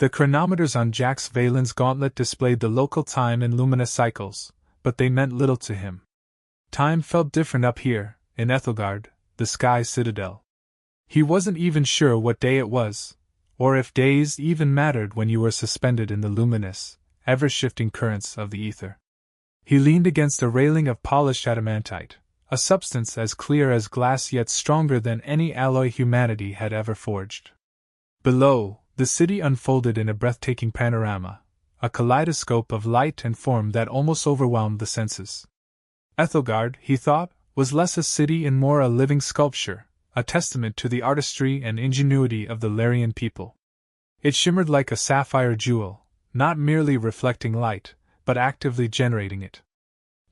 The chronometers on Jaxx Vaelen's gauntlet displayed the local time in Lumina cycles, but they meant little to him. Time felt different up here, in Ethelgard, the Sky Citadel. He wasn't even sure what day it was, or if days even mattered when you were suspended in the luminous, ever-shifting currents of the ether. He leaned against a railing of polished adamantite, a substance as clear as glass yet stronger than any alloy humanity had ever forged. Below, the city unfolded in a breathtaking panorama, a kaleidoscope of light and form that almost overwhelmed the senses. Ethelgard, he thought, was less a city and more a living sculpture, a testament to the artistry and ingenuity of the Lyrian people. It shimmered like a sapphire jewel, not merely reflecting light, but actively generating it.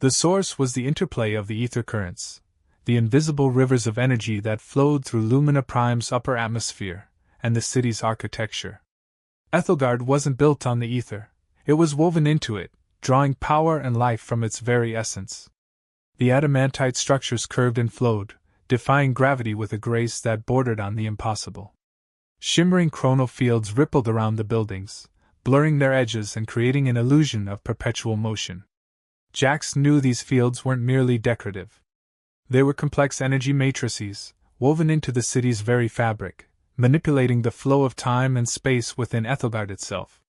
The source was the interplay of the ether currents, the invisible rivers of energy that flowed through Lumina Prime's upper atmosphere, and the city's architecture. Ethelgard wasn't built on the ether, it was woven into it, drawing power and life from its very essence. The adamantite structures curved and flowed, defying gravity with a grace that bordered on the impossible. Shimmering chronal fields rippled around the buildings, blurring their edges and creating an illusion of perpetual motion. Jaxx knew these fields weren't merely decorative. They were complex energy matrices, woven into the city's very fabric, manipulating the flow of time and space within Ethelgard itself.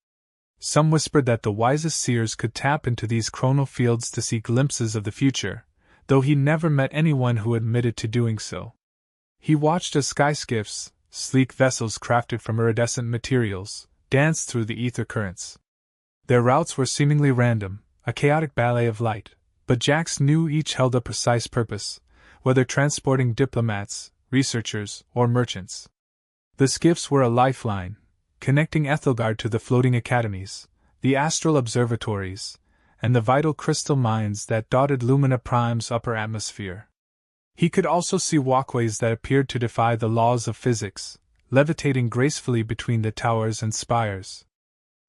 Some whispered that the wisest seers could tap into these chronal fields to see glimpses of the future, though he never met anyone who admitted to doing so. He watched as sky skiffs, sleek vessels crafted from iridescent materials, danced through the ether currents. Their routes were seemingly random, a chaotic ballet of light, but Jaxx knew each held a precise purpose, whether transporting diplomats, researchers, or merchants. The skiffs were a lifeline, connecting Ethelgard to the floating academies, the astral observatories, and the vital crystal mines that dotted Lumina Prime's upper atmosphere. He could also see walkways that appeared to defy the laws of physics, levitating gracefully between the towers and spires.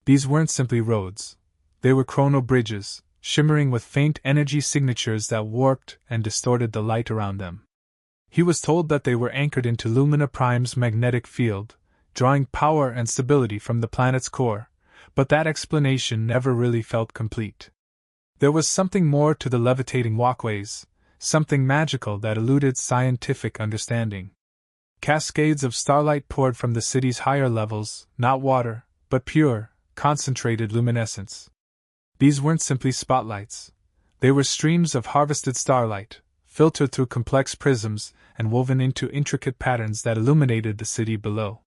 These weren't simply roads. They were chrono bridges, shimmering with faint energy signatures that warped and distorted the light around them. He was told that they were anchored into Lumina Prime's magnetic field, drawing power and stability from the planet's core, but that explanation never really felt complete. There was something more to the levitating walkways, something magical that eluded scientific understanding. Cascades of starlight poured from the city's higher levels, not water, but pure, concentrated luminescence. These weren't simply spotlights. They were streams of harvested starlight, filtered through complex prisms and woven into intricate patterns that illuminated the city below.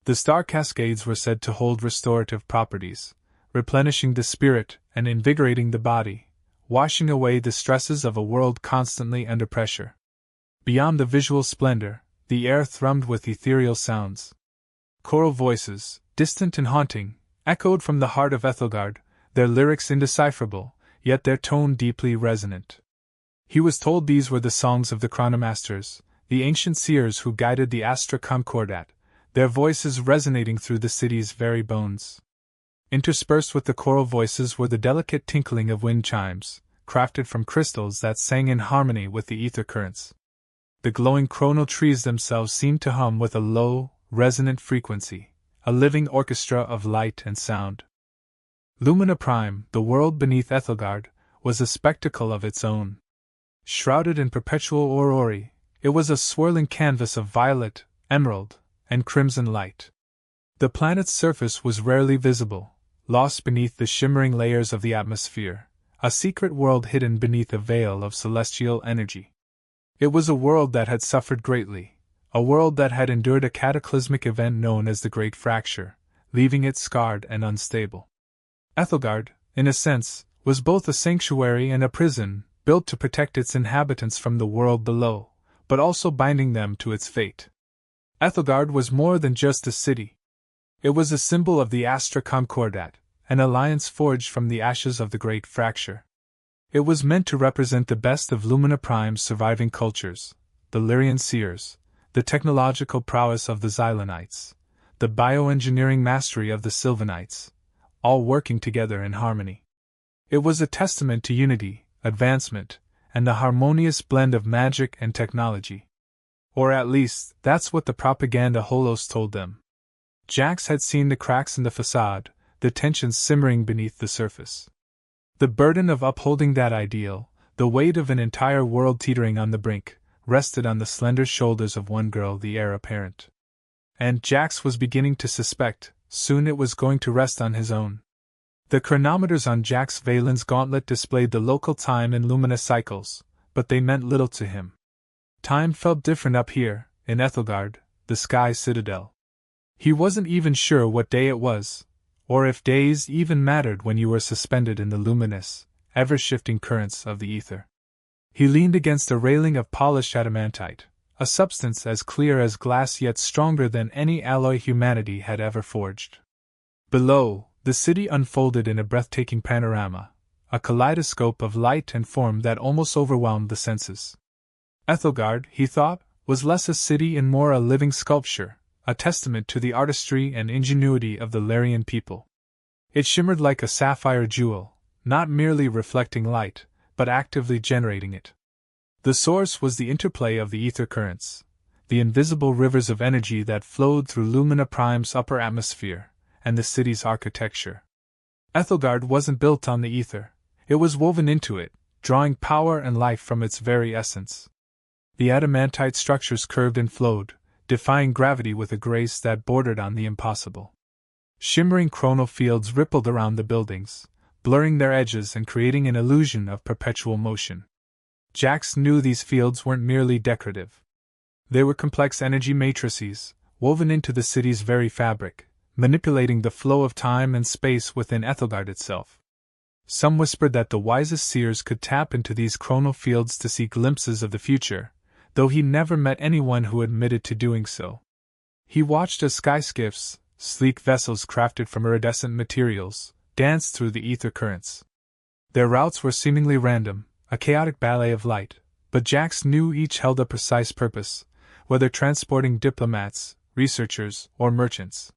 The star cascades were said to hold restorative properties, replenishing the spirit and invigorating the body, washing away the stresses of a world constantly under pressure. Beyond the visual splendor, the air thrummed with ethereal sounds. Choral voices, distant and haunting, echoed from the heart of Ethelgard, their lyrics indecipherable, yet their tone deeply resonant. He was told these were the songs of the chronomasters, the ancient seers who guided the Astra Concordat, their voices resonating through the city's very bones. Interspersed with the choral voices were the delicate tinkling of wind chimes, crafted from crystals that sang in harmony with the ether currents. The glowing chronal trees themselves seemed to hum with a low, resonant frequency, a living orchestra of light and sound. Lumina Prime, the world beneath Ethelgard, was a spectacle of its own. Shrouded in perpetual aurora, it was a swirling canvas of violet, emerald, and crimson light. The planet's surface was rarely visible, lost beneath the shimmering layers of the atmosphere, a secret world hidden beneath a veil of celestial energy. It was a world that had suffered greatly, a world that had endured a cataclysmic event known as the Great Fracture, leaving it scarred and unstable. Ethelgard, in a sense, was both a sanctuary and a prison, built to protect its inhabitants from the world below, but also binding them to its fate. Ethelgard was more than just a city. It was a symbol of the Astra Concordat, an alliance forged from the ashes of the Great Fracture. It was meant to represent the best of Lumina Prime's surviving cultures, the Lyrian seers, the technological prowess of the Xylenites, the bioengineering mastery of the Sylvanites, all working together in harmony. It was a testament to unity, advancement, and the harmonious blend of magic and technology. Or at least, that's what the propaganda holos told them. Jaxx had seen the cracks in the facade, the tensions simmering beneath the surface. The burden of upholding that ideal, the weight of an entire world teetering on the brink, rested on the slender shoulders of one girl, the heir apparent. And Jaxx was beginning to suspect, soon it was going to rest on his own. The chronometers on Jaxx Vaelen's gauntlet displayed the local time in Lumina cycles, but they meant little to him. Time felt different up here, in Ethelgard, the Sky Citadel. He wasn't even sure what day it was, or if days even mattered when you were suspended in the luminous, ever-shifting currents of the ether. He leaned against a railing of polished adamantite, a substance as clear as glass yet stronger than any alloy humanity had ever forged. Below, the city unfolded in a breathtaking panorama, a kaleidoscope of light and form that almost overwhelmed the senses. Ethelgard, he thought, was less a city and more a living sculpture, a testament to the artistry and ingenuity of the Lyrian people. It shimmered like a sapphire jewel, not merely reflecting light, but actively generating it. The source was the interplay of the ether currents, the invisible rivers of energy that flowed through Lumina Prime's upper atmosphere, and the city's architecture. Ethelgard wasn't built on the ether, it was woven into it, drawing power and life from its very essence. The adamantite structures curved and flowed, defying gravity with a grace that bordered on the impossible. Shimmering chronal fields rippled around the buildings, blurring their edges and creating an illusion of perpetual motion. Jaxx knew these fields weren't merely decorative. They were complex energy matrices, woven into the city's very fabric, manipulating the flow of time and space within Ethelgard itself. Some whispered that the wisest seers could tap into these chronal fields to see glimpses of the future, though he never met anyone who admitted to doing so. He watched as sky skiffs, sleek vessels crafted from iridescent materials, danced through the ether currents. Their routes were seemingly random, a chaotic ballet of light, but Jaxx knew each held a precise purpose, whether transporting diplomats, researchers, or merchants.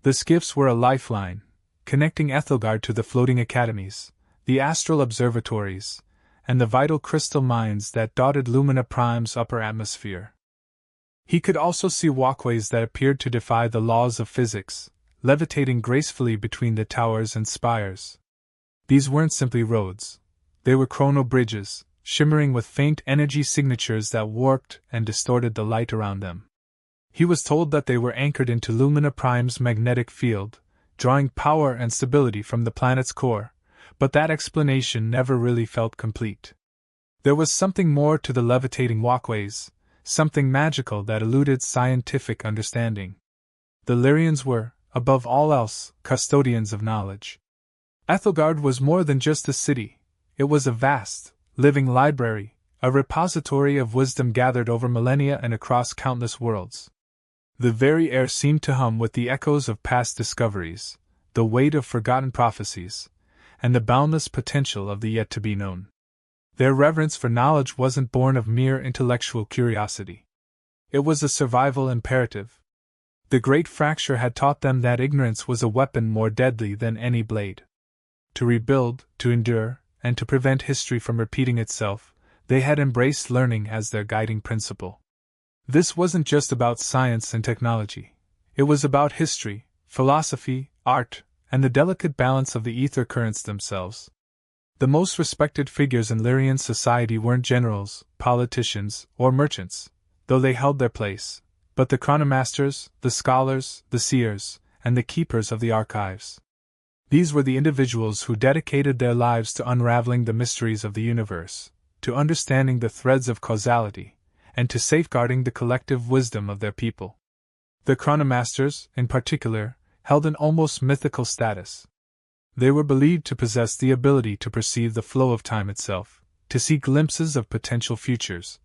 The skiffs were a lifeline, connecting Ethelgard to the floating academies, the astral observatories, and the vital crystal mines that dotted Lumina Prime's upper atmosphere. He could also see walkways that appeared to defy the laws of physics, levitating gracefully between the towers and spires. These weren't simply roads. They were chrono bridges, shimmering with faint energy signatures that warped and distorted the light around them. He was told that they were anchored into Lumina Prime's magnetic field, drawing power and stability from the planet's core, but that explanation never really felt complete. There was something more to the levitating walkways, something magical that eluded scientific understanding. The Lyrians were, above all else, custodians of knowledge. Ethelgard was more than just a city, it was a vast, living library, a repository of wisdom gathered over millennia and across countless worlds. The very air seemed to hum with the echoes of past discoveries, the weight of forgotten prophecies, and the boundless potential of the yet-to-be-known. Their reverence for knowledge wasn't born of mere intellectual curiosity. It was a survival imperative. The Great Fracture had taught them that ignorance was a weapon more deadly than any blade. To rebuild, to endure, and to prevent history from repeating itself, they had embraced learning as their guiding principle. This wasn't just about science and technology. It was about history, philosophy, art, and the delicate balance of the ether currents themselves. The most respected figures in Lyrian society weren't generals, politicians, or merchants, though they held their place, but the chronomasters, the scholars, the seers, and the keepers of the archives. These were the individuals who dedicated their lives to unraveling the mysteries of the universe, to understanding the threads of causality, and to safeguarding the collective wisdom of their people. The chronomasters, in particular, held an almost mythical status. They were believed to possess the ability to perceive the flow of time itself, to see glimpses of potential futures,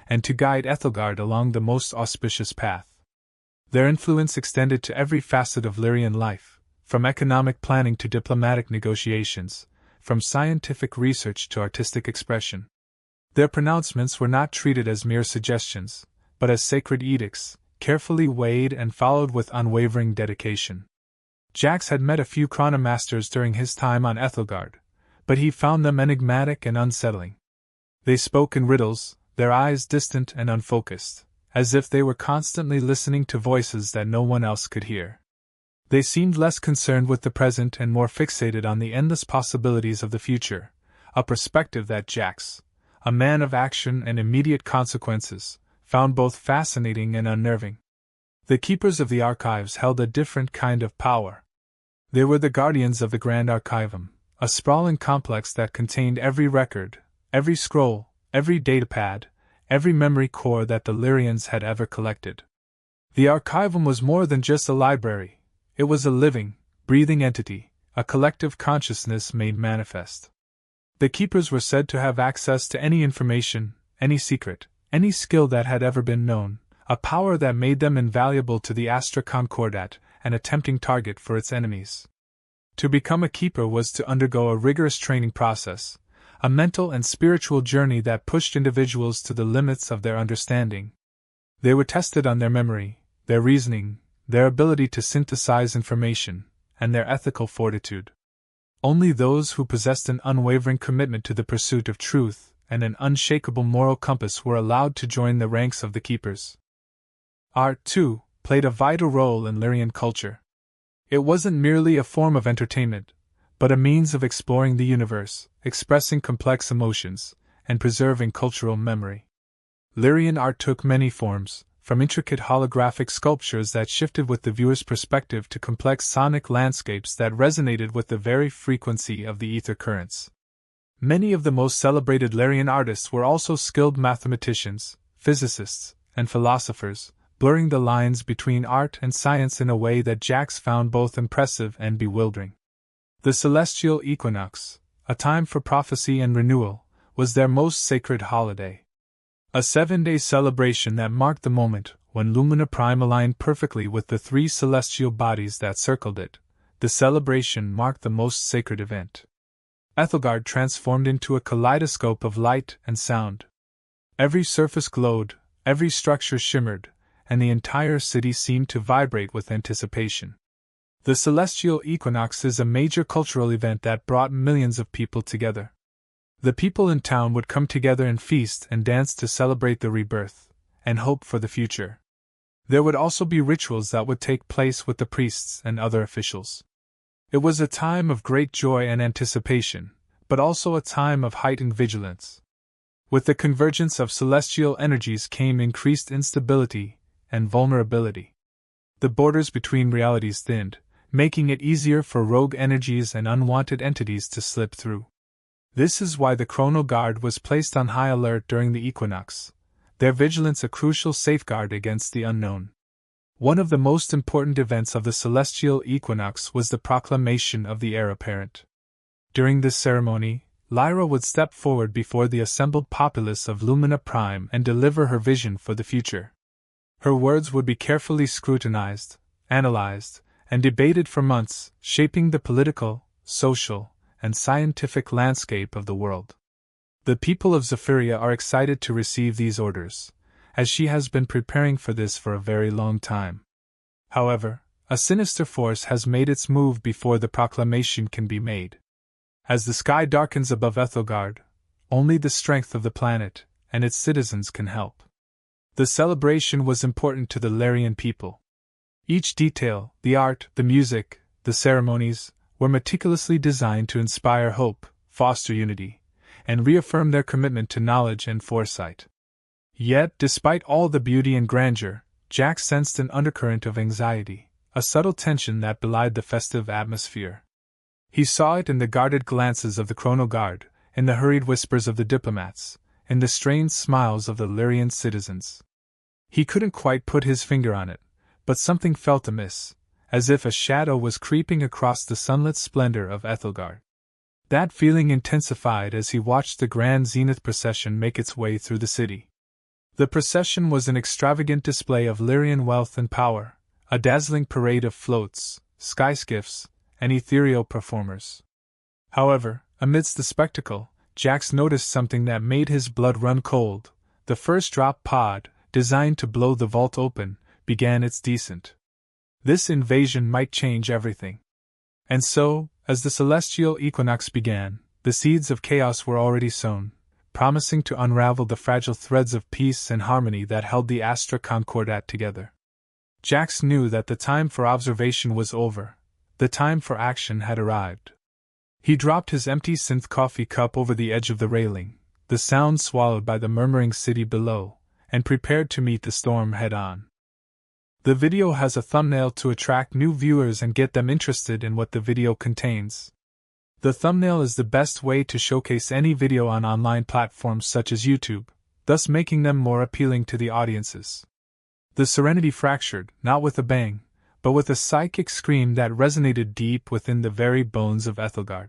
and to guide Ethelgard along the most auspicious path. Their influence extended to every facet of Lyrian life, from economic planning to diplomatic negotiations, from scientific research to artistic expression. Their pronouncements were not treated as mere suggestions, but as sacred edicts, carefully weighed and followed with unwavering dedication. Jaxx had met a few chronomasters during his time on Ethelgard, but he found them enigmatic and unsettling. They spoke in riddles, their eyes distant and unfocused, as if they were constantly listening to voices that no one else could hear. They seemed less concerned with the present and more fixated on the endless possibilities of the future, a perspective that Jaxx, a man of action and immediate consequences, found both fascinating and unnerving. The keepers of the archives held a different kind of power. They were the guardians of the Grand Archivum, a sprawling complex that contained every record, every scroll, every datapad, every memory core that the Lyrians had ever collected. The Archivum was more than just a library, it was a living, breathing entity, a collective consciousness made manifest. The keepers were said to have access to any information, any secret, any skill that had ever been known, a power that made them invaluable to the Astra Concordat, and a tempting target for its enemies. To become a keeper was to undergo a rigorous training process, a mental and spiritual journey that pushed individuals to the limits of their understanding. They were tested on their memory, their reasoning, their ability to synthesize information, and their ethical fortitude. Only those who possessed an unwavering commitment to the pursuit of truth and an unshakable moral compass were allowed to join the ranks of the keepers. Art, too, played a vital role in Lyrian culture. It wasn't merely a form of entertainment, but a means of exploring the universe, expressing complex emotions, and preserving cultural memory. Lyrian art took many forms, from intricate holographic sculptures that shifted with the viewer's perspective to complex sonic landscapes that resonated with the very frequency of the ether currents. Many of the most celebrated Lyrian artists were also skilled mathematicians, physicists, and philosophers, blurring the lines between art and science in a way that Jaxx found both impressive and bewildering. The celestial equinox, a time for prophecy and renewal, was their most sacred holiday. A 7-day celebration that marked the moment when Lumina Prime aligned perfectly with the 3 celestial bodies that circled it. The celebration marked the most sacred event. Ethelgard transformed into a kaleidoscope of light and sound. Every surface glowed, every structure shimmered, and the entire city seemed to vibrate with anticipation. The celestial equinox is a major cultural event that brought millions of people together. The people in town would come together and feast and dance to celebrate the rebirth and hope for the future. There would also be rituals that would take place with the priests and other officials. It was a time of great joy and anticipation, but also a time of heightened vigilance. With the convergence of celestial energies came increased instability and vulnerability. The borders between realities thinned, making it easier for rogue energies and unwanted entities to slip through. This is why the Chrono Guard was placed on high alert during the equinox, their vigilance a crucial safeguard against the unknown. One of the most important events of the celestial equinox was the proclamation of the heir apparent. During this ceremony, Lyra would step forward before the assembled populace of Lumina Prime and deliver her vision for the future. Her words would be carefully scrutinized, analyzed, and debated for months, shaping the political, social, and scientific landscape of the world. The people of Zephyria are excited to receive these orders, as she has been preparing for this for a very long time. However, a sinister force has made its move before the proclamation can be made. As the sky darkens above Ethelgard, only the strength of the planet and its citizens can help. The celebration was important to the Lyrian people. Each detail, the art, the music, the ceremonies, were meticulously designed to inspire hope, foster unity, and reaffirm their commitment to knowledge and foresight. Yet, despite all the beauty and grandeur, Jaxx sensed an undercurrent of anxiety, a subtle tension that belied the festive atmosphere. He saw it in the guarded glances of the Chrono Guard, in the hurried whispers of the diplomats, in the strained smiles of the Lyrian citizens. He couldn't quite put his finger on it, but something felt amiss, as if a shadow was creeping across the sunlit splendor of Ethelgard. That feeling intensified as he watched the grand zenith procession make its way through the city. The procession was an extravagant display of Lyrian wealth and power, a dazzling parade of floats, skyskiffs, and ethereal performers. However, amidst the spectacle, Jaxx noticed something that made his blood run cold. The first drop pod, designed to blow the vault open, began its descent. This invasion might change everything. And so, as the celestial equinox began, the seeds of chaos were already sown, promising to unravel the fragile threads of peace and harmony that held the Astra Concordat together. Jaxx knew that the time for observation was over. The time for action had arrived. He dropped his empty synth coffee cup over the edge of the railing, the sound swallowed by the murmuring city below, and prepared to meet the storm head-on. The video has a thumbnail to attract new viewers and get them interested in what the video contains. The thumbnail is the best way to showcase any video on online platforms such as YouTube, thus making them more appealing to the audiences. The serenity fractured, not with a bang, but with a psychic scream that resonated deep within the very bones of Ethelgard.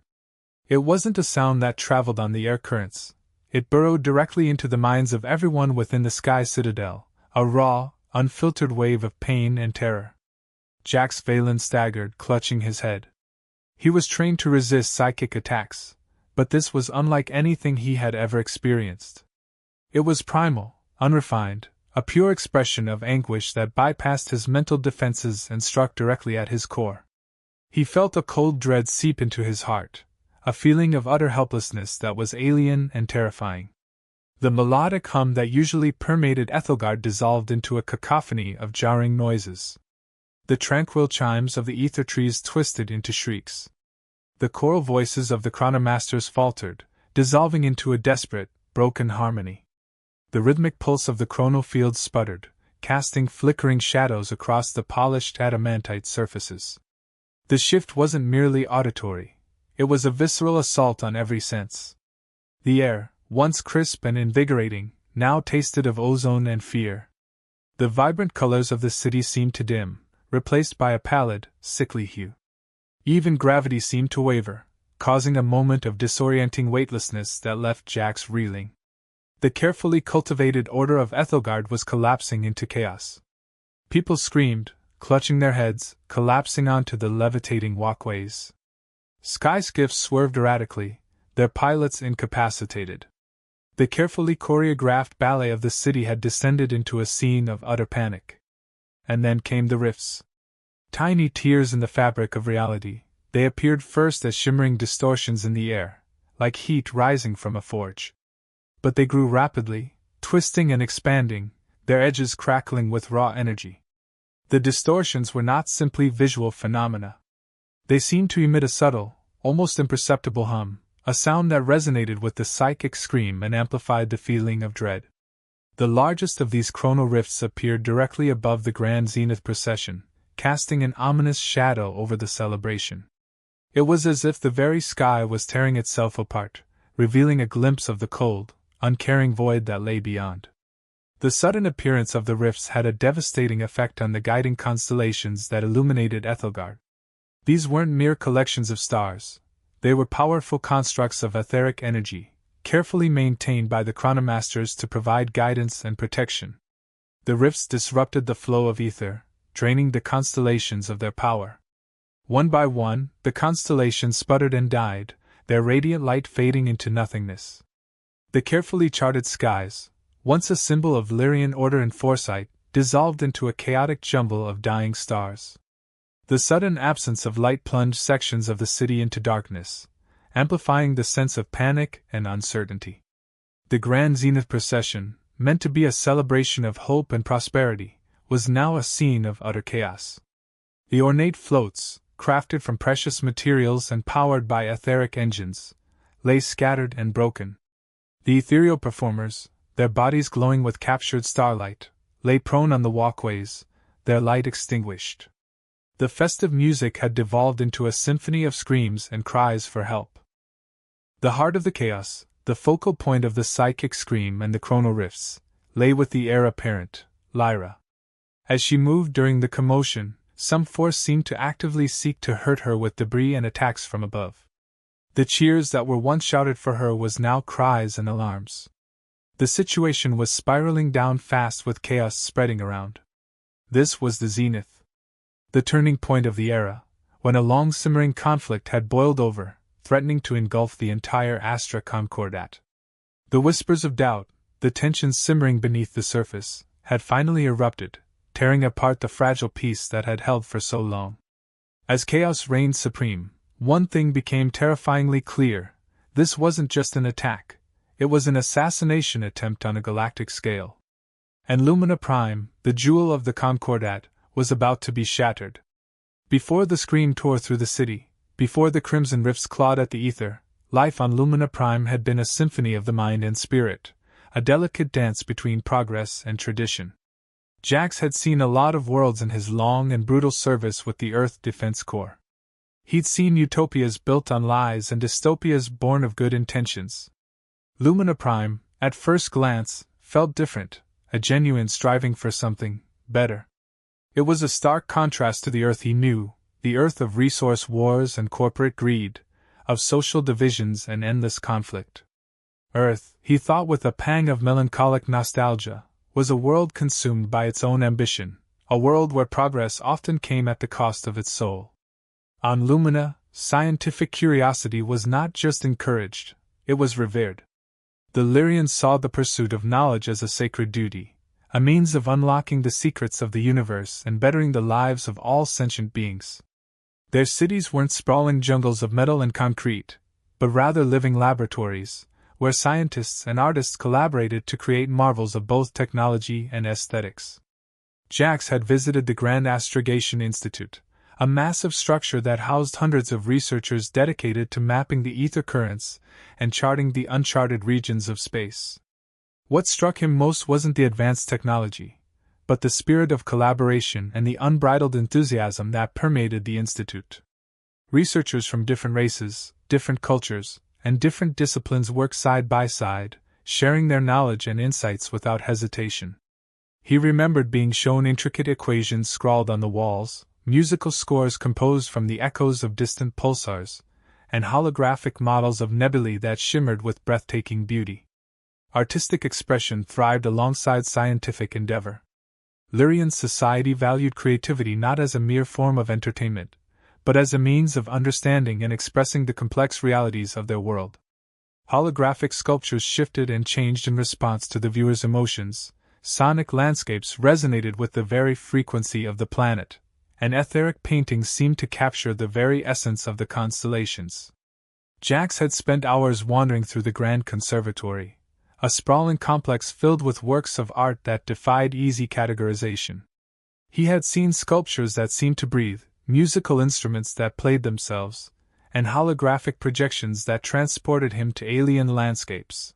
It wasn't a sound that traveled on the air currents. It burrowed directly into the minds of everyone within the Sky Citadel, a raw, unfiltered wave of pain and terror. Jaxx Vaelen staggered, clutching his head. He was trained to resist psychic attacks, but this was unlike anything he had ever experienced. It was primal, unrefined, a pure expression of anguish that bypassed his mental defenses and struck directly at his core. He felt a cold dread seep into his heart, a feeling of utter helplessness that was alien and terrifying. The melodic hum that usually permeated Ethelgard dissolved into a cacophony of jarring noises. The tranquil chimes of the ether trees twisted into shrieks. The choral voices of the chronomasters faltered, dissolving into a desperate, broken harmony. The rhythmic pulse of the chronofields sputtered, casting flickering shadows across the polished adamantite surfaces. The shift wasn't merely auditory. It was a visceral assault on every sense. The air, once crisp and invigorating, now tasted of ozone and fear. The vibrant colors of the city seemed to dim, replaced by a pallid, sickly hue. Even gravity seemed to waver, causing a moment of disorienting weightlessness that left Jaxx reeling. The carefully cultivated order of Ethelgard was collapsing into chaos. People screamed, clutching their heads, collapsing onto the levitating walkways. Sky skiffs swerved erratically, their pilots incapacitated. The carefully choreographed ballet of the city had descended into a scene of utter panic. And then came the rifts. Tiny tears in the fabric of reality, they appeared first as shimmering distortions in the air, like heat rising from a forge. But they grew rapidly, twisting and expanding, their edges crackling with raw energy. The distortions were not simply visual phenomena. They seemed to emit a subtle, almost imperceptible hum, a sound that resonated with the psychic scream and amplified the feeling of dread. The largest of these chrono rifts appeared directly above the grand zenith procession, casting an ominous shadow over the celebration. It was as if the very sky was tearing itself apart, revealing a glimpse of the cold, uncaring void that lay beyond. The sudden appearance of the rifts had a devastating effect on the guiding constellations that illuminated Ethelgard. These weren't mere collections of stars. They were powerful constructs of etheric energy, carefully maintained by the chronomasters to provide guidance and protection. The rifts disrupted the flow of ether, draining the constellations of their power. One by one, the constellations sputtered and died, their radiant light fading into nothingness. The carefully charted skies, once a symbol of Lyrian order and foresight, dissolved into a chaotic jumble of dying stars. The sudden absence of light plunged sections of the city into darkness, amplifying the sense of panic and uncertainty. The grand zenith procession, meant to be a celebration of hope and prosperity, was now a scene of utter chaos. The ornate floats, crafted from precious materials and powered by etheric engines, lay scattered and broken. The ethereal performers, their bodies glowing with captured starlight, lay prone on the walkways, their light extinguished. The festive music had devolved into a symphony of screams and cries for help. The heart of the chaos, the focal point of the psychic scream and the chrono rifts, lay with the heir apparent, Lyra. As she moved during the commotion, some force seemed to actively seek to hurt her with debris and attacks from above. The cheers that were once shouted for her was now cries and alarms. The situation was spiraling down fast with chaos spreading around. This was the zenith. The turning point of the era, when a long-simmering conflict had boiled over, threatening to engulf the entire Astra Concordat. The whispers of doubt, the tensions simmering beneath the surface, had finally erupted, tearing apart the fragile peace that had held for so long. As chaos reigned supreme, one thing became terrifyingly clear: this wasn't just an attack, it was an assassination attempt on a galactic scale. And Lumina Prime, the jewel of the Concordat, was about to be shattered. Before the scream tore through the city, before the crimson rifts clawed at the ether, life on Lumina Prime had been a symphony of the mind and spirit, a delicate dance between progress and tradition. Jaxx had seen a lot of worlds in his long and brutal service with the Earth Defense Corps. He'd seen utopias built on lies and dystopias born of good intentions. Lumina Prime, at first glance, felt different, a genuine striving for something better. It was a stark contrast to the Earth he knew, the Earth of resource wars and corporate greed, of social divisions and endless conflict. Earth, he thought with a pang of melancholic nostalgia, was a world consumed by its own ambition, a world where progress often came at the cost of its soul. On Lumina, scientific curiosity was not just encouraged, it was revered. The Lyrians saw the pursuit of knowledge as a sacred duty, a means of unlocking the secrets of the universe and bettering the lives of all sentient beings. Their cities weren't sprawling jungles of metal and concrete, but rather living laboratories, where scientists and artists collaborated to create marvels of both technology and aesthetics. Jaxx had visited the Grand Astrogation Institute, a massive structure that housed hundreds of researchers dedicated to mapping the ether currents and charting the uncharted regions of space. What struck him most wasn't the advanced technology, but the spirit of collaboration and the unbridled enthusiasm that permeated the institute. Researchers from different races, different cultures, and different disciplines worked side by side, sharing their knowledge and insights without hesitation. He remembered being shown intricate equations scrawled on the walls, musical scores composed from the echoes of distant pulsars, and holographic models of nebulae that shimmered with breathtaking beauty. Artistic expression thrived alongside scientific endeavor. Lyrian society valued creativity not as a mere form of entertainment, but as a means of understanding and expressing the complex realities of their world. Holographic sculptures shifted and changed in response to the viewer's emotions, sonic landscapes resonated with the very frequency of the planet, and etheric paintings seemed to capture the very essence of the constellations. Jaxx had spent hours wandering through the Grand Conservatory, a sprawling complex filled with works of art that defied easy categorization. He had seen sculptures that seemed to breathe, musical instruments that played themselves, and holographic projections that transported him to alien landscapes.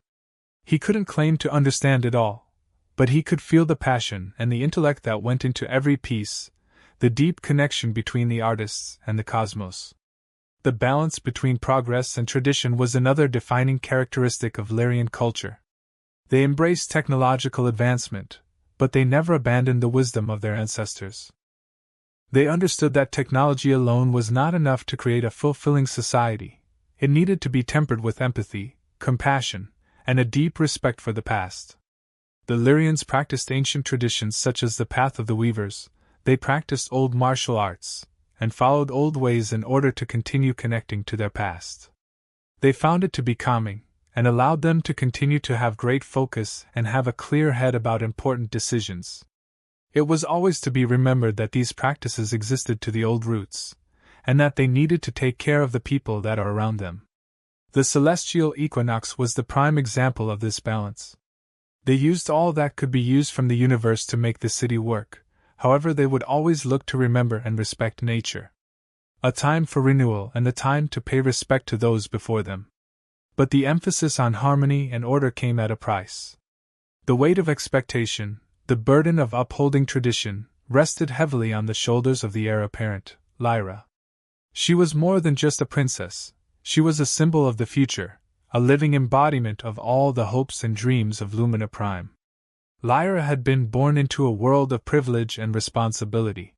He couldn't claim to understand it all, but he could feel the passion and the intellect that went into every piece, the deep connection between the artists and the cosmos. The balance between progress and tradition was another defining characteristic of Lyrian culture. They embraced technological advancement, but they never abandoned the wisdom of their ancestors. They understood that technology alone was not enough to create a fulfilling society. It needed to be tempered with empathy, compassion, and a deep respect for the past. The Lyrians practiced ancient traditions such as the Path of the Weavers. They practiced old martial arts, and followed old ways in order to continue connecting to their past. They found it to be calming, and allowed them to continue to have great focus and have a clear head about important decisions. It was always to be remembered that these practices existed to the old roots, and that they needed to take care of the people that are around them. The celestial equinox was the prime example of this balance. They used all that could be used from the universe to make the city work. However, they would always look to remember and respect nature. A time for renewal and a time to pay respect to those before them. But the emphasis on harmony and order came at a price. The weight of expectation, the burden of upholding tradition, rested heavily on the shoulders of the heir apparent, Lyra. She was more than just a princess, she was a symbol of the future, a living embodiment of all the hopes and dreams of Lumina Prime. Lyra had been born into a world of privilege and responsibility.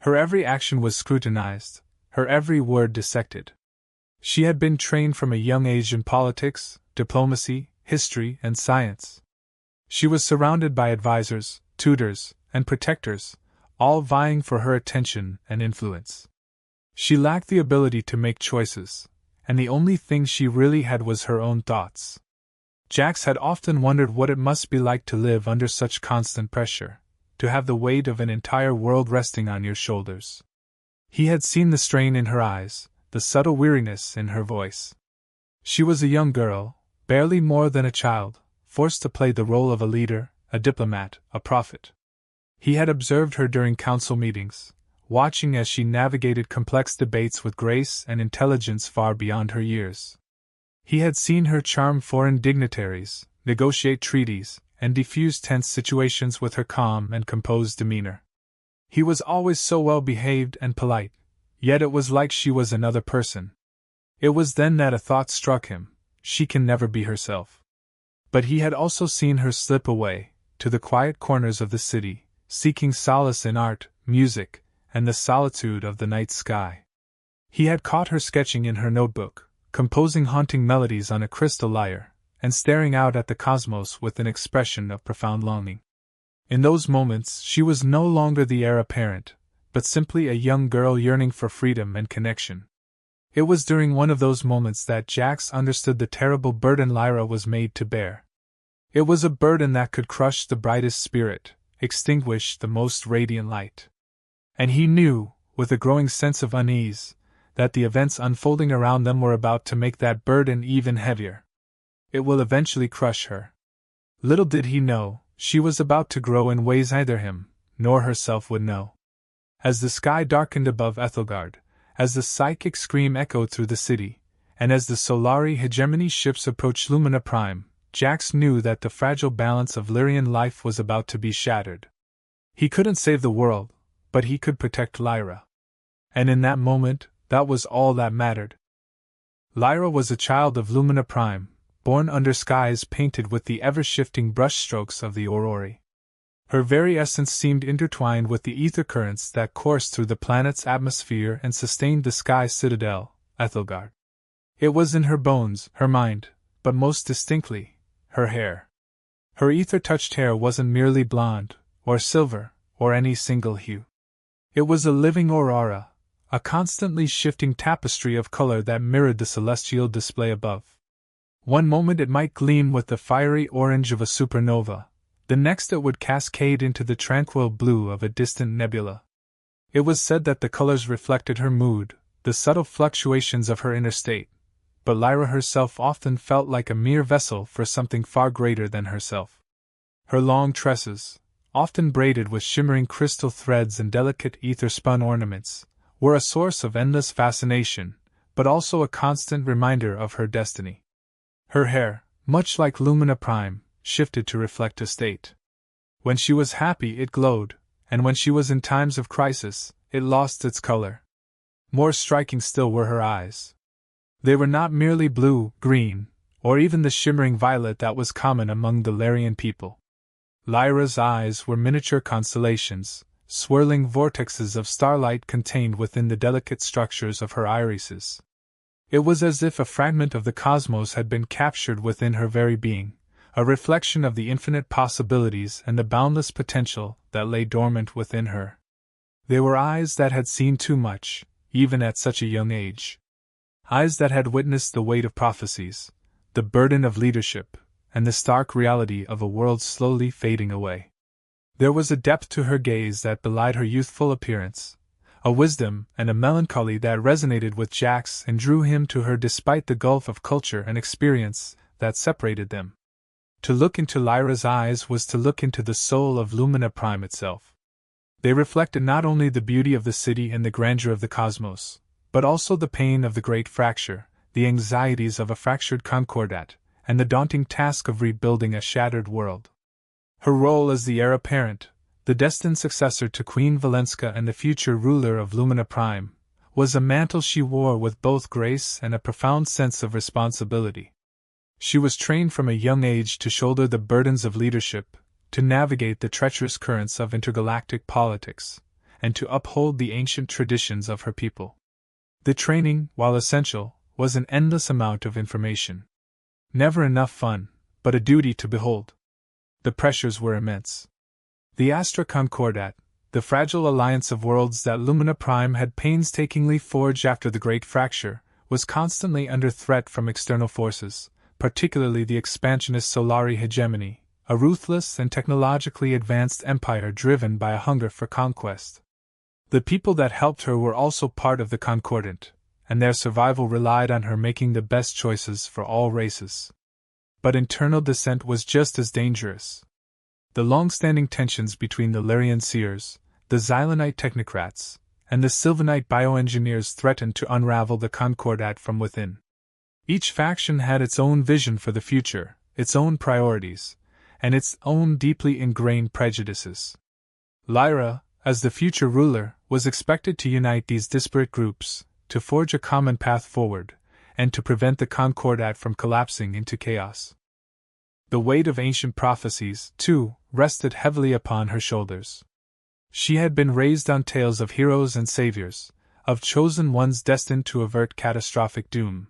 Her every action was scrutinized, her every word dissected. She had been trained from a young age in politics, diplomacy, history, and science. She was surrounded by advisors, tutors, and protectors, all vying for her attention and influence. She lacked the ability to make choices, and the only thing she really had was her own thoughts. Jaxx had often wondered what it must be like to live under such constant pressure, to have the weight of an entire world resting on your shoulders. He had seen the strain in her eyes, the subtle weariness in her voice. She was a young girl, barely more than a child, forced to play the role of a leader, a diplomat, a prophet. He had observed her during council meetings, watching as she navigated complex debates with grace and intelligence far beyond her years. He had seen her charm foreign dignitaries, negotiate treaties, and defuse tense situations with her calm and composed demeanor. He was always so well behaved and polite, yet it was like she was another person. It was then that a thought struck him: she can never be herself. But he had also seen her slip away, to the quiet corners of the city, seeking solace in art, music, and the solitude of the night sky. He had caught her sketching in her notebook, composing haunting melodies on a crystal lyre, and staring out at the cosmos with an expression of profound longing. In those moments she was no longer the heir apparent, but simply a young girl yearning for freedom and connection. It was during one of those moments that Jaxx understood the terrible burden Lyra was made to bear. It was a burden that could crush the brightest spirit, extinguish the most radiant light. And he knew, with a growing sense of unease, that the events unfolding around them were about to make that burden even heavier. It will eventually crush her. Little did he know, she was about to grow in ways neither him nor herself would know. As the sky darkened above Ethelgard, as the psychic scream echoed through the city, and as the Solari hegemony ships approached Lumina Prime, Jaxx knew that the fragile balance of Lyrian life was about to be shattered. He couldn't save the world, but he could protect Lyra. And in that moment, that was all that mattered. Lyra was a child of Lumina Prime, born under skies painted with the ever-shifting brushstrokes of the aurori. Her very essence seemed intertwined with the ether currents that coursed through the planet's atmosphere and sustained the sky citadel, Ethelgard. It was in her bones, her mind, but most distinctly, her hair. Her ether-touched hair wasn't merely blonde, or silver, or any single hue. It was a living aurora, a constantly shifting tapestry of color that mirrored the celestial display above. One moment it might gleam with the fiery orange of a supernova, the next it would cascade into the tranquil blue of a distant nebula. It was said that the colors reflected her mood, the subtle fluctuations of her inner state, but Lyra herself often felt like a mere vessel for something far greater than herself. Her long tresses, often braided with shimmering crystal threads and delicate ether-spun ornaments, were a source of endless fascination, but also a constant reminder of her destiny. Her hair, much like Lumina Prime, shifted to reflect a state. When she was happy it glowed, and when she was in times of crisis, it lost its color. More striking still were her eyes. They were not merely blue, green, or even the shimmering violet that was common among the Larian people. Lyra's eyes were miniature constellations, swirling vortexes of starlight contained within the delicate structures of her irises. It was as if a fragment of the cosmos had been captured within her very being, a reflection of the infinite possibilities and the boundless potential that lay dormant within her. They were eyes that had seen too much, even at such a young age. Eyes that had witnessed the weight of prophecies, the burden of leadership, and the stark reality of a world slowly fading away. There was a depth to her gaze that belied her youthful appearance, a wisdom and a melancholy that resonated with Jaxx and drew him to her despite the gulf of culture and experience that separated them. To look into Lyra's eyes was to look into the soul of Lumina Prime itself. They reflected not only the beauty of the city and the grandeur of the cosmos, but also the pain of the great fracture, the anxieties of a fractured concordat, and the daunting task of rebuilding a shattered world. Her role as the heir apparent, the destined successor to Queen Valenska and the future ruler of Lumina Prime, was a mantle she wore with both grace and a profound sense of responsibility. She was trained from a young age to shoulder the burdens of leadership, to navigate the treacherous currents of intergalactic politics, and to uphold the ancient traditions of her people. The training, while essential, was an endless amount of information. Never enough fun, but a duty to behold. The pressures were immense. The Astra Concordat, the fragile alliance of worlds that Lumina Prime had painstakingly forged after the Great Fracture, was constantly under threat from external forces, particularly the expansionist Solari hegemony, a ruthless and technologically advanced empire driven by a hunger for conquest. The people that helped her were also part of the Concordant, and their survival relied on her making the best choices for all races. But internal dissent was just as dangerous. The long-standing tensions between the Lyrian seers, the Xylanite technocrats, and the Sylvanite bioengineers threatened to unravel the Concordat from within. Each faction had its own vision for the future, its own priorities, and its own deeply ingrained prejudices. Lyra, as the future ruler, was expected to unite these disparate groups, to forge a common path forward, and to prevent the Concordat from collapsing into chaos. The weight of ancient prophecies, too, rested heavily upon her shoulders. She had been raised on tales of heroes and saviors, of chosen ones destined to avert catastrophic doom.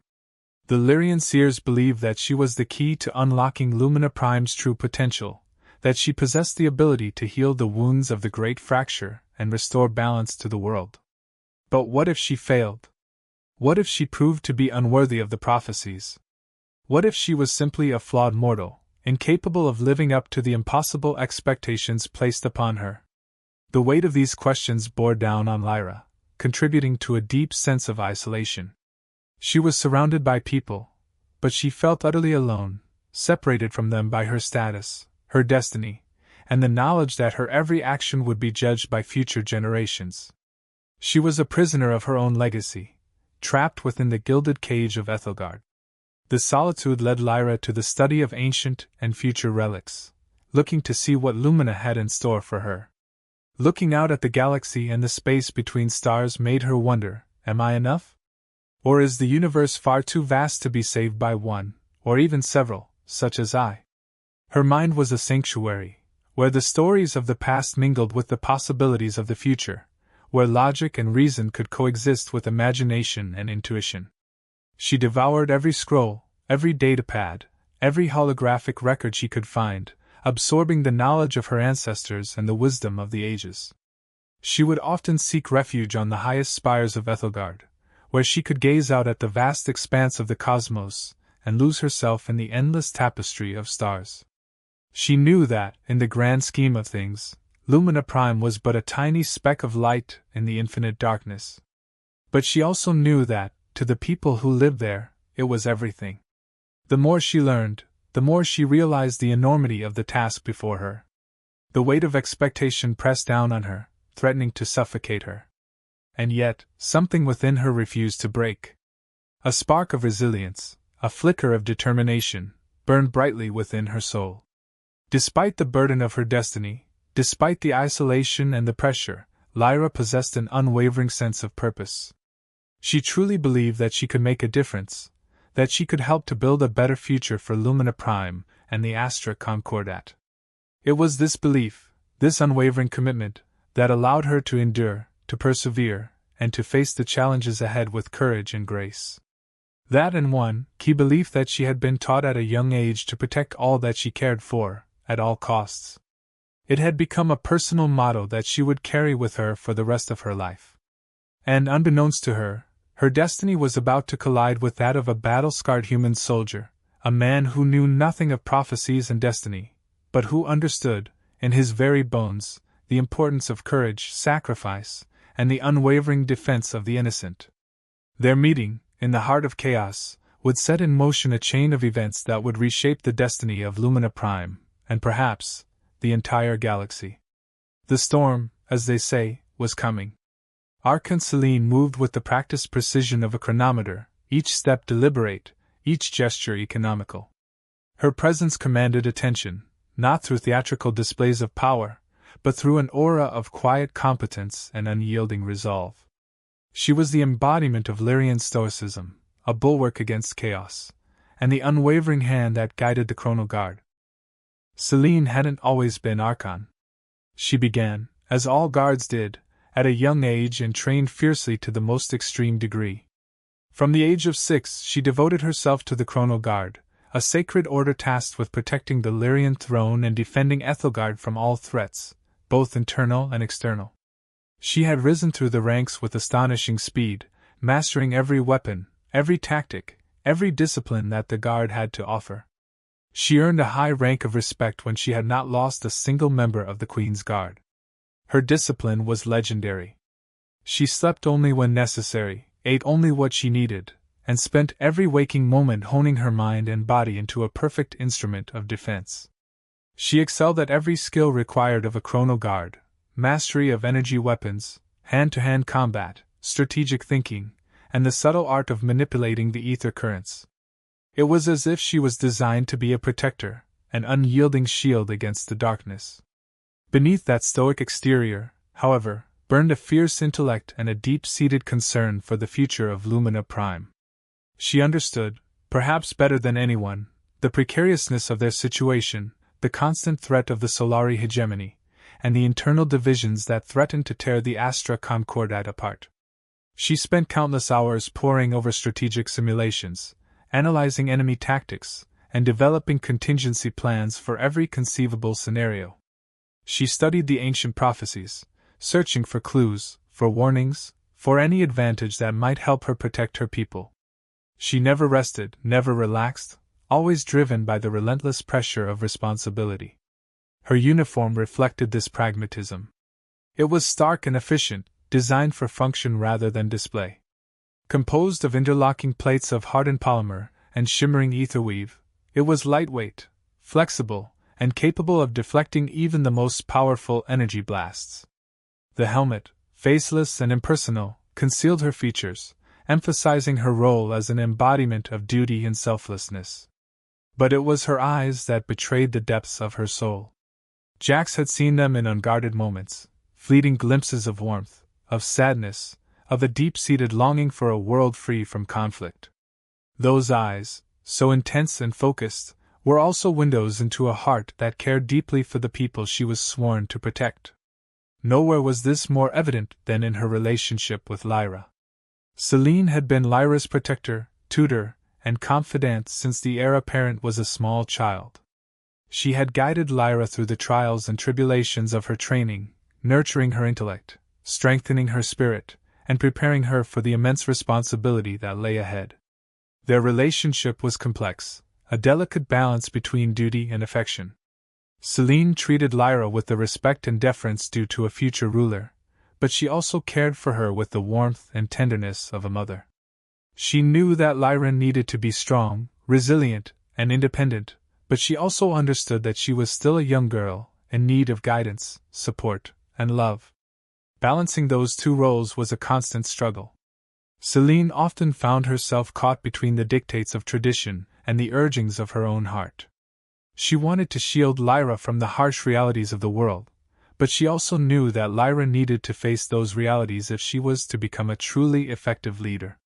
The Lyrian seers believed that she was the key to unlocking Lumina Prime's true potential, that she possessed the ability to heal the wounds of the Great Fracture and restore balance to the world. But what if she failed? What if she proved to be unworthy of the prophecies? What if she was simply a flawed mortal, incapable of living up to the impossible expectations placed upon her? The weight of these questions bore down on Lyra, contributing to a deep sense of isolation. She was surrounded by people, but she felt utterly alone, separated from them by her status, her destiny, and the knowledge that her every action would be judged by future generations. She was a prisoner of her own legacy, trapped within the gilded cage of Ethelgard. This solitude led Lyra to the study of ancient and future relics, looking to see what Lumina had in store for her. Looking out at the galaxy and the space between stars made her wonder, am I enough? Or is the universe far too vast to be saved by one, or even several, such as I? Her mind was a sanctuary, where the stories of the past mingled with the possibilities of the future, where logic and reason could coexist with imagination and intuition. She devoured every scroll, every datapad, every holographic record she could find, absorbing the knowledge of her ancestors and the wisdom of the ages. She would often seek refuge on the highest spires of Ethelgard, where she could gaze out at the vast expanse of the cosmos and lose herself in the endless tapestry of stars. She knew that, in the grand scheme of things, Lumina Prime was but a tiny speck of light in the infinite darkness. But she also knew that, to the people who lived there, it was everything. The more she learned, the more she realized the enormity of the task before her. The weight of expectation pressed down on her, threatening to suffocate her. And yet, something within her refused to break. A spark of resilience, a flicker of determination, burned brightly within her soul. Despite the burden of her destiny, despite the isolation and the pressure, Lyra possessed an unwavering sense of purpose. She truly believed that she could make a difference, that she could help to build a better future for Lumina Prime and the Astra Concordat. It was this belief, this unwavering commitment, that allowed her to endure, to persevere, and to face the challenges ahead with courage and grace. That and one key belief that she had been taught at a young age to protect all that she cared for, at all costs. It had become a personal motto that she would carry with her for the rest of her life. And unbeknownst to her, her destiny was about to collide with that of a battle-scarred human soldier, a man who knew nothing of prophecies and destiny, but who understood, in his very bones, the importance of courage, sacrifice, and the unwavering defense of the innocent. Their meeting, in the heart of chaos, would set in motion a chain of events that would reshape the destiny of Lumina Prime, and perhaps, the entire galaxy. The storm, as they say, was coming. Archon Selene moved with the practiced precision of a chronometer, each step deliberate, each gesture economical. Her presence commanded attention, not through theatrical displays of power, but through an aura of quiet competence and unyielding resolve. She was the embodiment of Lyrian stoicism, a bulwark against chaos, and the unwavering hand that guided the Chrono Guard. Selene hadn't always been Archon. She began, as all guards did, at a young age and trained fiercely to the most extreme degree. From the age of 6 she devoted herself to the Chrono Guard, a sacred order tasked with protecting the Lyrian throne and defending Ethelgard from all threats, both internal and external. She had risen through the ranks with astonishing speed, mastering every weapon, every tactic, every discipline that the Guard had to offer. She earned a high rank of respect when she had not lost a single member of the Queen's Guard. Her discipline was legendary. She slept only when necessary, ate only what she needed, and spent every waking moment honing her mind and body into a perfect instrument of defense. She excelled at every skill required of a chrono guard: mastery of energy weapons, hand-to-hand combat, strategic thinking, and the subtle art of manipulating the ether currents. It was as if she was designed to be a protector, an unyielding shield against the darkness. Beneath that stoic exterior, however, burned a fierce intellect and a deep-seated concern for the future of Lumina Prime. She understood, perhaps better than anyone, the precariousness of their situation, the constant threat of the Solari hegemony, and the internal divisions that threatened to tear the Astra Concordat apart. She spent countless hours poring over strategic simulations, analyzing enemy tactics, and developing contingency plans for every conceivable scenario. She studied the ancient prophecies, searching for clues, for warnings, for any advantage that might help her protect her people. She never rested, never relaxed, always driven by the relentless pressure of responsibility. Her uniform reflected this pragmatism. It was stark and efficient, designed for function rather than display. Composed of interlocking plates of hardened polymer and shimmering etherweave, it was lightweight, flexible, and capable of deflecting even the most powerful energy blasts. The helmet, faceless and impersonal, concealed her features, emphasizing her role as an embodiment of duty and selflessness. But it was her eyes that betrayed the depths of her soul. Jaxx had seen them in unguarded moments, fleeting glimpses of warmth, of sadness, of a deep-seated longing for a world free from conflict. Those eyes, so intense and focused, were also windows into a heart that cared deeply for the people she was sworn to protect. Nowhere was this more evident than in her relationship with Lyra. Selene had been Lyra's protector, tutor, and confidant since the heir apparent was a small child. She had guided Lyra through the trials and tribulations of her training, nurturing her intellect, strengthening her spirit, and preparing her for the immense responsibility that lay ahead. Their relationship was complex, a delicate balance between duty and affection. Selene treated Lyra with the respect and deference due to a future ruler, but she also cared for her with the warmth and tenderness of a mother. She knew that Lyra needed to be strong, resilient, and independent, but she also understood that she was still a young girl, in need of guidance, support, and love. Balancing those two roles was a constant struggle. Selene often found herself caught between the dictates of tradition and the urgings of her own heart. She wanted to shield Lyra from the harsh realities of the world, but she also knew that Lyra needed to face those realities if she was to become a truly effective leader.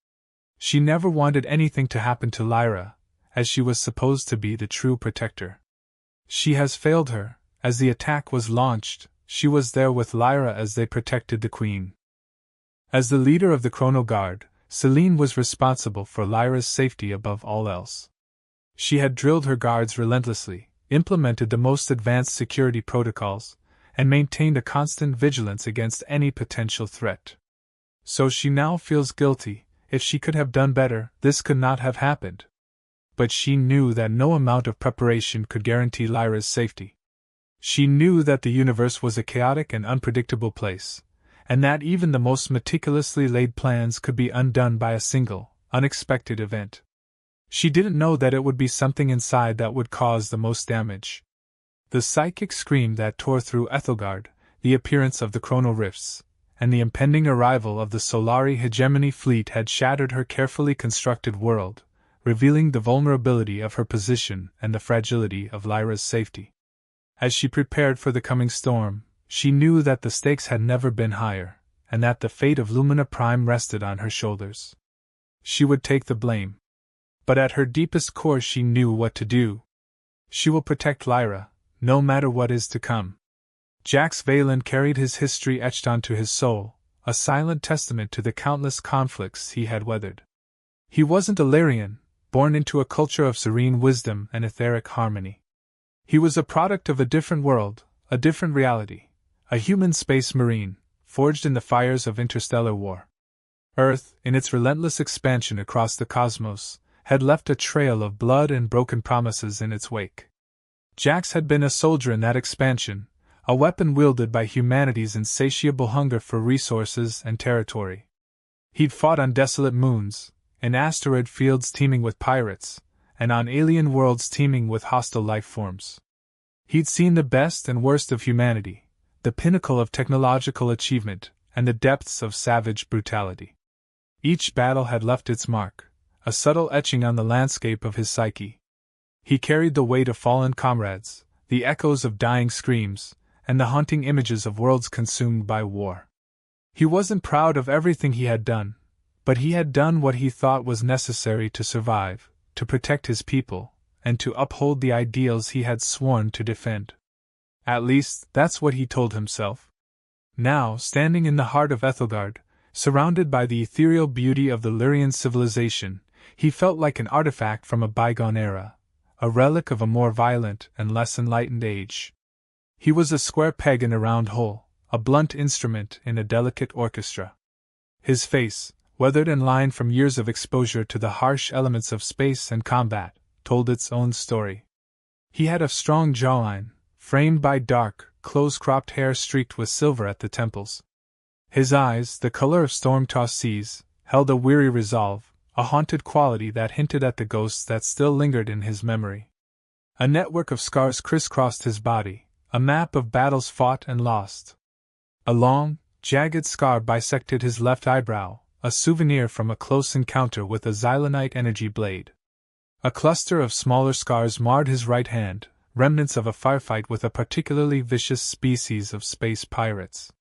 She never wanted anything to happen to Lyra, as she was supposed to be the true protector. She has failed her. As the attack was launched, she was there with Lyra as they protected the Queen. As the leader of the Chrono Guard, Selene was responsible for Lyra's safety above all else. She had drilled her guards relentlessly, implemented the most advanced security protocols, and maintained a constant vigilance against any potential threat. So she now feels guilty. If she could have done better, this could not have happened. But she knew that no amount of preparation could guarantee Lyra's safety. She knew that the universe was a chaotic and unpredictable place, and that even the most meticulously laid plans could be undone by a single, unexpected event. She didn't know that it would be something inside that would cause the most damage. The psychic scream that tore through Ethelgard, the appearance of the chrono rifts, and the impending arrival of the Solari hegemony fleet had shattered her carefully constructed world, revealing the vulnerability of her position and the fragility of Lyra's safety. As she prepared for the coming storm, she knew that the stakes had never been higher, and that the fate of Lumina Prime rested on her shoulders. She would take the blame. But at her deepest core she knew what to do. She will protect Lyra, no matter what is to come. Jaxx Vaelen carried his history etched onto his soul, a silent testament to the countless conflicts he had weathered. He wasn't a Lyrian, born into a culture of serene wisdom and etheric harmony. He was a product of a different world, a different reality, a human space marine, forged in the fires of interstellar war. Earth, in its relentless expansion across the cosmos, had left a trail of blood and broken promises in its wake. Jaxx had been a soldier in that expansion, a weapon wielded by humanity's insatiable hunger for resources and territory. He'd fought on desolate moons, in asteroid fields teeming with pirates, and on alien worlds teeming with hostile life forms. He'd seen the best and worst of humanity, the pinnacle of technological achievement, and the depths of savage brutality. Each battle had left its mark, a subtle etching on the landscape of his psyche. He carried the weight of fallen comrades, the echoes of dying screams, and the haunting images of worlds consumed by war. He wasn't proud of everything he had done, but he had done what he thought was necessary to survive, to protect his people, and to uphold the ideals he had sworn to defend. At least, that's what he told himself. Now, standing in the heart of Ethelgard, surrounded by the ethereal beauty of the Lyrian civilization, he felt like an artifact from a bygone era, a relic of a more violent and less enlightened age. He was a square peg in a round hole, a blunt instrument in a delicate orchestra. His face, weathered and lined from years of exposure to the harsh elements of space and combat, told its own story. He had a strong jawline, framed by dark, close-cropped hair streaked with silver at the temples. His eyes, the color of storm-tossed seas, held a weary resolve, a haunted quality that hinted at the ghosts that still lingered in his memory. A network of scars crisscrossed his body, a map of battles fought and lost. A long, jagged scar bisected his left eyebrow, a souvenir from a close encounter with a Xylanite energy blade. A cluster of smaller scars marred his right hand, remnants of a firefight with a particularly vicious species of space pirates.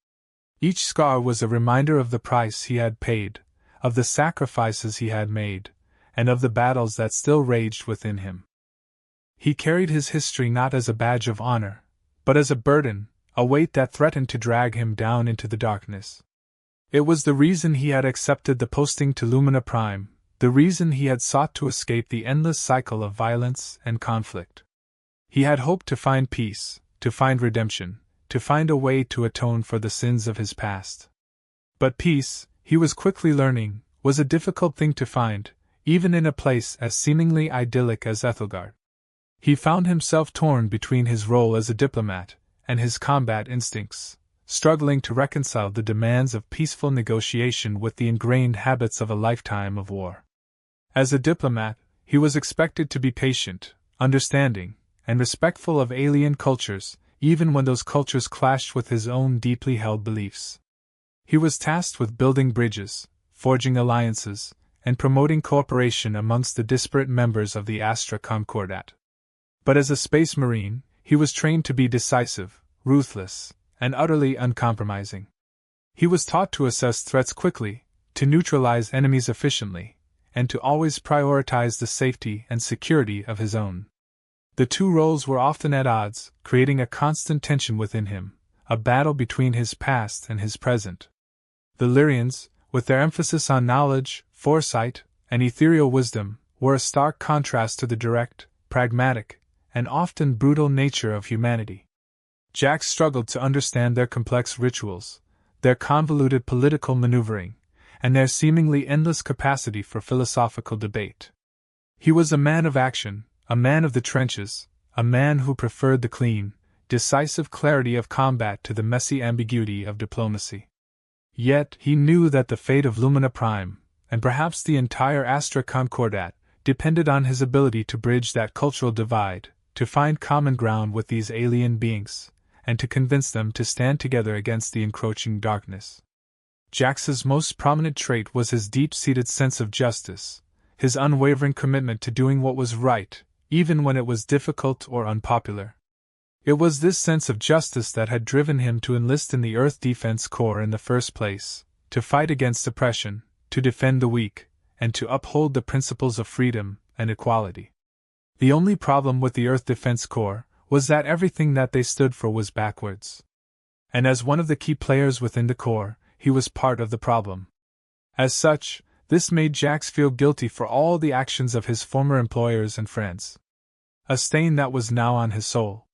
Each scar was a reminder of the price he had paid, of the sacrifices he had made, and of the battles that still raged within him. He carried his history not as a badge of honor, but as a burden, a weight that threatened to drag him down into the darkness. It was the reason he had accepted the posting to Lumina Prime, the reason he had sought to escape the endless cycle of violence and conflict. He had hoped to find peace, to find redemption, to find a way to atone for the sins of his past. But peace, he was quickly learning, was a difficult thing to find, even in a place as seemingly idyllic as Ethelgard. He found himself torn between his role as a diplomat and his combat instincts, struggling to reconcile the demands of peaceful negotiation with the ingrained habits of a lifetime of war. As a diplomat, he was expected to be patient, understanding, and respectful of alien cultures, even when those cultures clashed with his own deeply held beliefs. He was tasked with building bridges, forging alliances, and promoting cooperation amongst the disparate members of the Astra Concordat. But as a space marine, he was trained to be decisive, ruthless, and utterly uncompromising. He was taught to assess threats quickly, to neutralize enemies efficiently, and to always prioritize the safety and security of his own. The two roles were often at odds, creating a constant tension within him, a battle between his past and his present. The Lyrians, with their emphasis on knowledge, foresight, and ethereal wisdom, were a stark contrast to the direct, pragmatic, and often brutal nature of humanity. Jaxx struggled to understand their complex rituals, their convoluted political maneuvering, and their seemingly endless capacity for philosophical debate. He was a man of action, a man of the trenches, a man who preferred the clean, decisive clarity of combat to the messy ambiguity of diplomacy. Yet, he knew that the fate of Lumina Prime, and perhaps the entire Astra Concordat, depended on his ability to bridge that cultural divide, to find common ground with these alien beings, and to convince them to stand together against the encroaching darkness. Jaxx's most prominent trait was his deep-seated sense of justice, his unwavering commitment to doing what was right, even when it was difficult or unpopular. It was this sense of justice that had driven him to enlist in the Earth Defense Corps in the first place, to fight against oppression, to defend the weak, and to uphold the principles of freedom and equality. The only problem with the Earth Defense Corps was that everything that they stood for was backwards. And as one of the key players within the Corps, he was part of the problem. As such, this made Jaxx feel guilty for all the actions of his former employers and friends. A stain that was now on his soul.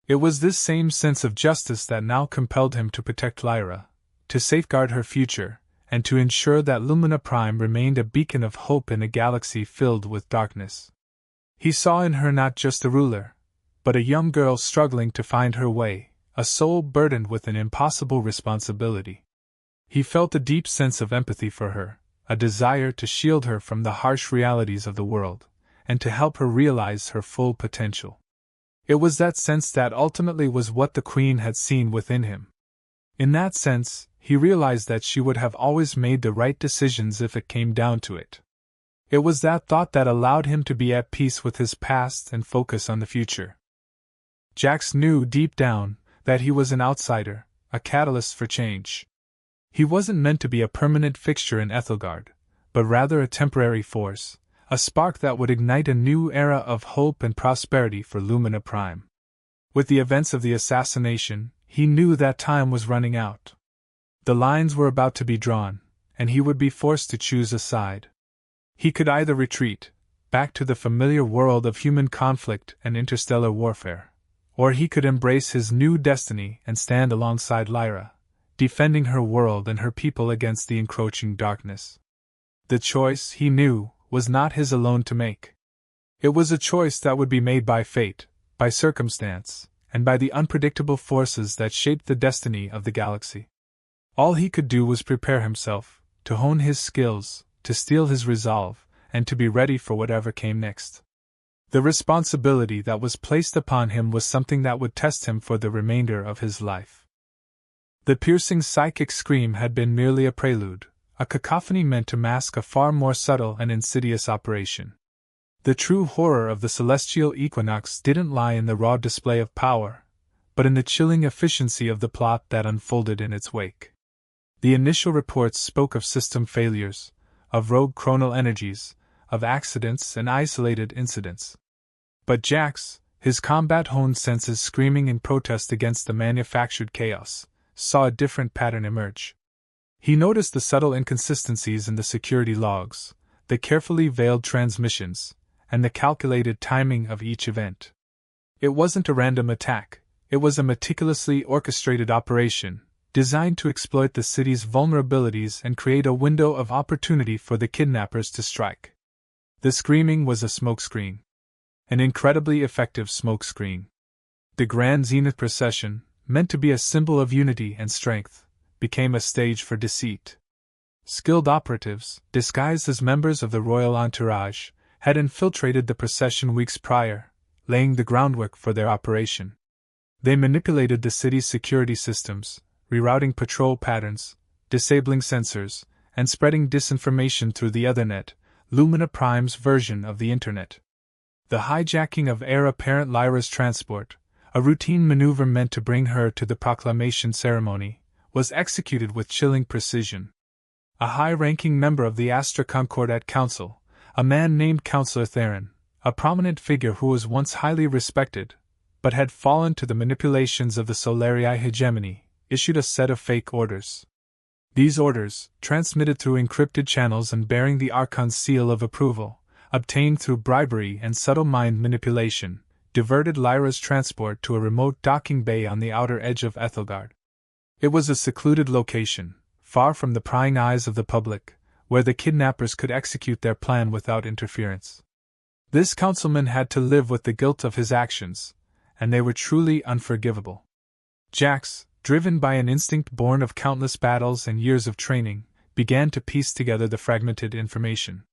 It was this same sense of justice that now compelled him to protect Lyra, to safeguard her future, and to ensure that Lumina Prime remained a beacon of hope in a galaxy filled with darkness. He saw in her not just a ruler, but a young girl struggling to find her way, a soul burdened with an impossible responsibility. He felt a deep sense of empathy for her, a desire to shield her from the harsh realities of the world, and to help her realize her full potential. It was that sense that ultimately was what the Queen had seen within him. In that sense, he realized that she would have always made the right decisions if it came down to it. It was that thought that allowed him to be at peace with his past and focus on the future. Jaxx knew deep down that he was an outsider, a catalyst for change. He wasn't meant to be a permanent fixture in Ethelgard, but rather a temporary force, a spark that would ignite a new era of hope and prosperity for Lumina Prime. With the events of the assassination, he knew that time was running out. The lines were about to be drawn, and he would be forced to choose a side. He could either retreat, back to the familiar world of human conflict and interstellar warfare, or he could embrace his new destiny and stand alongside Lyra, defending her world and her people against the encroaching darkness. The choice, he knew, was not his alone to make. It was a choice that would be made by fate, by circumstance, and by the unpredictable forces that shaped the destiny of the galaxy. All he could do was prepare himself, to hone his skills, to steel his resolve, and to be ready for whatever came next. The responsibility that was placed upon him was something that would test him for the remainder of his life. The piercing psychic scream had been merely a prelude, a cacophony meant to mask a far more subtle and insidious operation. The true horror of the celestial equinox didn't lie in the raw display of power, but in the chilling efficiency of the plot that unfolded in its wake. The initial reports spoke of system failures, of rogue chronal energies, of accidents and isolated incidents. But Jaxx, his combat-honed senses screaming in protest against the manufactured chaos, saw a different pattern emerge. He noticed the subtle inconsistencies in the security logs, the carefully veiled transmissions, and the calculated timing of each event. It wasn't a random attack, it was a meticulously orchestrated operation, designed to exploit the city's vulnerabilities and create a window of opportunity for the kidnappers to strike. The screaming was a smokescreen. An incredibly effective smokescreen. The grand Zenith procession, meant to be a symbol of unity and strength, became a stage for deceit. Skilled operatives, disguised as members of the royal entourage, had infiltrated the procession weeks prior, laying the groundwork for their operation. They manipulated the city's security systems, rerouting patrol patterns, disabling sensors, and spreading disinformation through the Ethernet, Lumina Prime's version of the Internet. The hijacking of heir apparent Lyra's transport, a routine maneuver meant to bring her to the proclamation ceremony, was executed with chilling precision. A high-ranking member of the Astra Concordat Council, a man named Councillor Theron, a prominent figure who was once highly respected, but had fallen to the manipulations of the Solarii hegemony, issued a set of fake orders. These orders, transmitted through encrypted channels and bearing the Archon's seal of approval, obtained through bribery and subtle mind manipulation, diverted Lyra's transport to a remote docking bay on the outer edge of Ethelgard. It was a secluded location, far from the prying eyes of the public, where the kidnappers could execute their plan without interference. This councilman had to live with the guilt of his actions, and they were truly unforgivable. Jaxx, driven by an instinct born of countless battles and years of training, began to piece together the fragmented information.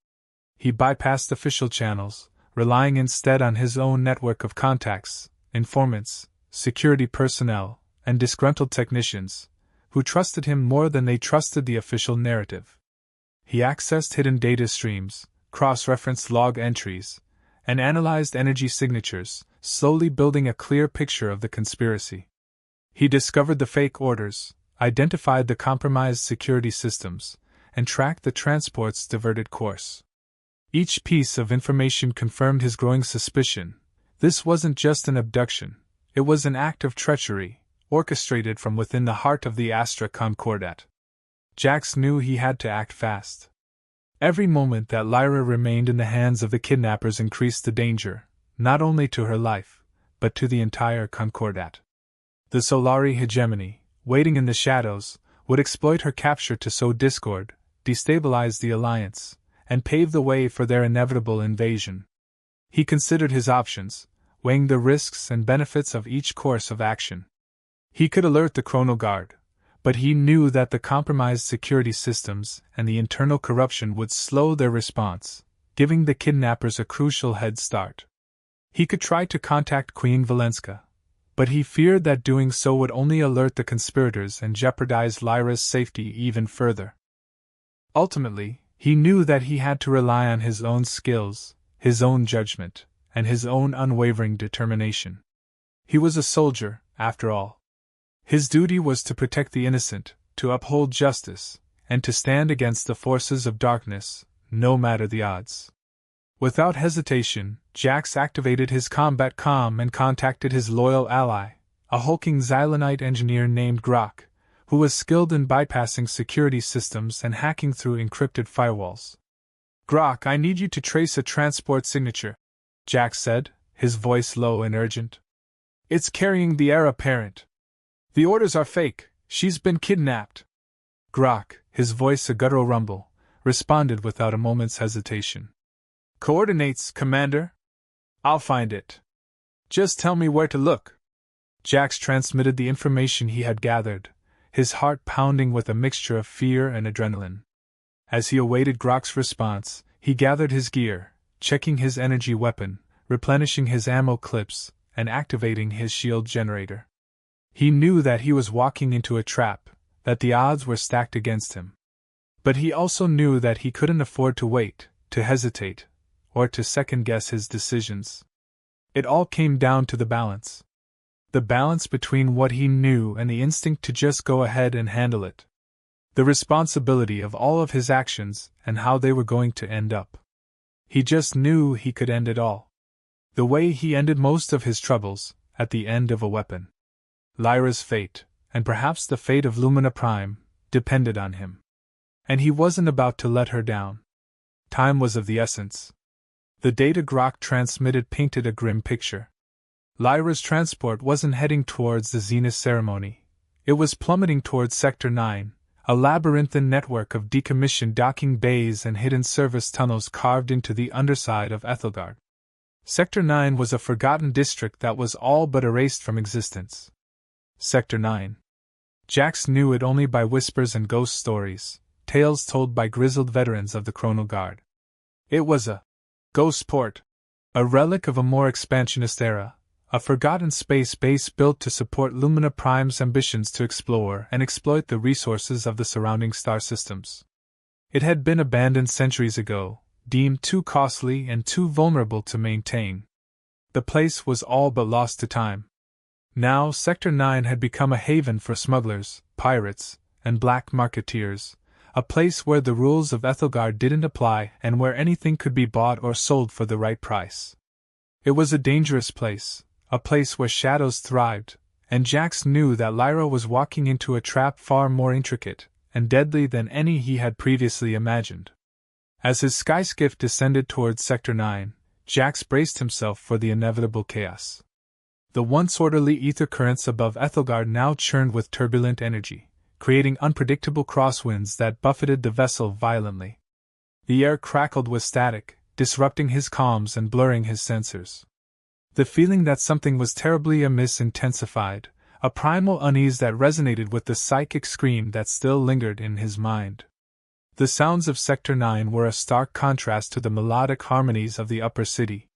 He bypassed official channels, relying instead on his own network of contacts, informants, security personnel, and disgruntled technicians, who trusted him more than they trusted the official narrative. He accessed hidden data streams, cross-referenced log entries, and analyzed energy signatures, slowly building a clear picture of the conspiracy. He discovered the fake orders, identified the compromised security systems, and tracked the transport's diverted course. Each piece of information confirmed his growing suspicion. This wasn't just an abduction, it was an act of treachery, orchestrated from within the heart of the Astra Concordat. Jaxx knew he had to act fast. Every moment that Lyra remained in the hands of the kidnappers increased the danger, not only to her life, but to the entire Concordat. The Solarii hegemony, waiting in the shadows, would exploit her capture to sow discord, destabilize the alliance, and pave the way for their inevitable invasion. He considered his options, weighing the risks and benefits of each course of action. He could alert the Chrono Guard, but he knew that the compromised security systems and the internal corruption would slow their response, giving the kidnappers a crucial head start. He could try to contact Queen Valenska, but he feared that doing so would only alert the conspirators and jeopardize Lyra's safety even further. Ultimately, he knew that he had to rely on his own skills, his own judgment, and his own unwavering determination. He was a soldier, after all. His duty was to protect the innocent, to uphold justice, and to stand against the forces of darkness, no matter the odds. Without hesitation, Jaxx activated his combat comm and contacted his loyal ally, a hulking Xylanite engineer named Grok, who was skilled in bypassing security systems and hacking through encrypted firewalls. "Grok, I need you to trace a transport signature," Jaxx said, his voice low and urgent. "It's carrying the heir apparent. The orders are fake, she's been kidnapped." Grok, his voice a guttural rumble, responded without a moment's hesitation. "Coordinates, Commander? I'll find it. Just tell me where to look." Jaxx transmitted the information he had gathered, his heart pounding with a mixture of fear and adrenaline. As he awaited Grok's response, he gathered his gear, checking his energy weapon, replenishing his ammo clips, and activating his shield generator. He knew that he was walking into a trap, that the odds were stacked against him. But he also knew that he couldn't afford to wait, to hesitate, or to second-guess his decisions. It all came down to the balance. The balance between what he knew and the instinct to just go ahead and handle it. The responsibility of all of his actions and how they were going to end up. He just knew he could end it all. The way he ended most of his troubles, at the end of a weapon. Lyra's fate, and perhaps the fate of Lumina Prime, depended on him. And he wasn't about to let her down. Time was of the essence. The data Grok transmitted painted a grim picture. Lyra's transport wasn't heading towards the Zenith ceremony. It was plummeting towards Sector 9, a labyrinthine network of decommissioned docking bays and hidden service tunnels carved into the underside of Ethelgard. Sector 9 was a forgotten district that was all but erased from existence. Sector 9. Jaxx knew it only by whispers and ghost stories, tales told by grizzled veterans of the Chrono Guard. It was a ghost port, a relic of a more expansionist era, a forgotten space base built to support Lumina Prime's ambitions to explore and exploit the resources of the surrounding star systems. It had been abandoned centuries ago, deemed too costly and too vulnerable to maintain. The place was all but lost to time. Now Sector 9 had become a haven for smugglers, pirates, and black marketeers, a place where the rules of Ethelgard didn't apply and where anything could be bought or sold for the right price. It was a dangerous place, a place where shadows thrived, and Jaxx knew that Lyra was walking into a trap far more intricate and deadly than any he had previously imagined. As his skyskiff descended towards Sector 9, Jaxx braced himself for the inevitable chaos. The once orderly ether currents above Ethelgard now churned with turbulent energy, creating unpredictable crosswinds that buffeted the vessel violently. The air crackled with static, disrupting his comms and blurring his sensors. The feeling that something was terribly amiss intensified, a primal unease that resonated with the psychic scream that still lingered in his mind. The sounds of Sector 9 were a stark contrast to the melodic harmonies of the upper city.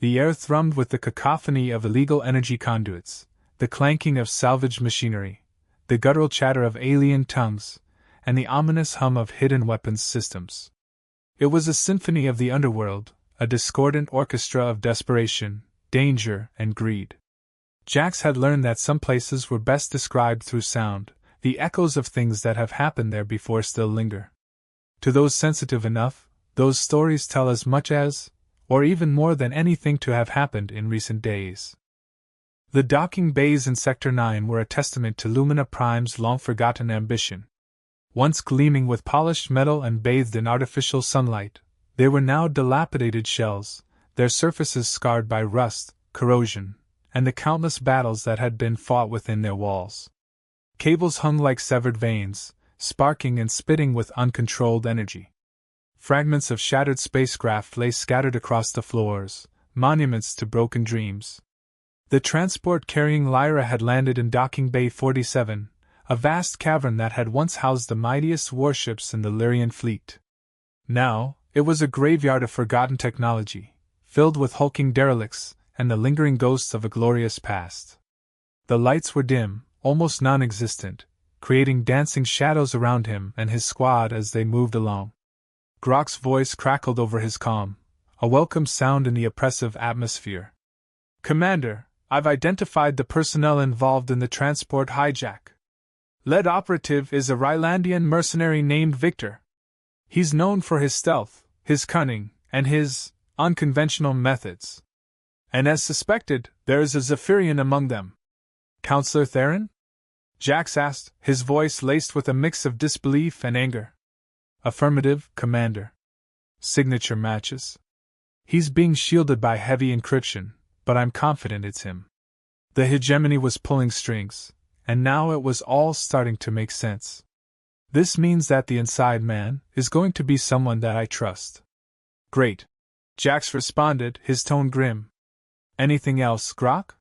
The air thrummed with the cacophony of illegal energy conduits, the clanking of salvaged machinery, the guttural chatter of alien tongues, and the ominous hum of hidden weapons systems. It was a symphony of the underworld, a discordant orchestra of desperation, danger, and greed. Jaxx had learned that some places were best described through sound, the echoes of things that have happened there before still linger. To those sensitive enough, those stories tell as much as, or even more than anything to have happened in recent days. The docking bays in Sector 9 were a testament to Lumina Prime's long-forgotten ambition. Once gleaming with polished metal and bathed in artificial sunlight, they were now dilapidated shells, their surfaces scarred by rust, corrosion, and the countless battles that had been fought within their walls. Cables hung like severed veins, sparking and spitting with uncontrolled energy. Fragments of shattered spacecraft lay scattered across the floors, monuments to broken dreams. The transport carrying Lyra had landed in Docking Bay 47, a vast cavern that had once housed the mightiest warships in the Lyrian fleet. Now, it was a graveyard of forgotten technology, filled with hulking derelicts and the lingering ghosts of a glorious past. The lights were dim, almost non-existent, creating dancing shadows around him and his squad as they moved along. Grok's voice crackled over his calm, a welcome sound in the oppressive atmosphere. "Commander, I've identified the personnel involved in the transport hijack. Lead operative is a Rylandian mercenary named Victor. He's known for his stealth, his cunning, and his unconventional methods. And as suspected, there is a Zephyrian among them." "Counselor Theron?" Jaxx asked, his voice laced with a mix of disbelief and anger. "Affirmative, Commander. Signature matches. He's being shielded by heavy encryption, but I'm confident it's him." The hegemony was pulling strings, and now it was all starting to make sense. "This means that the inside man is going to be someone that I trust." "Great," Jaxx responded, his tone grim. "Anything else, Grok?"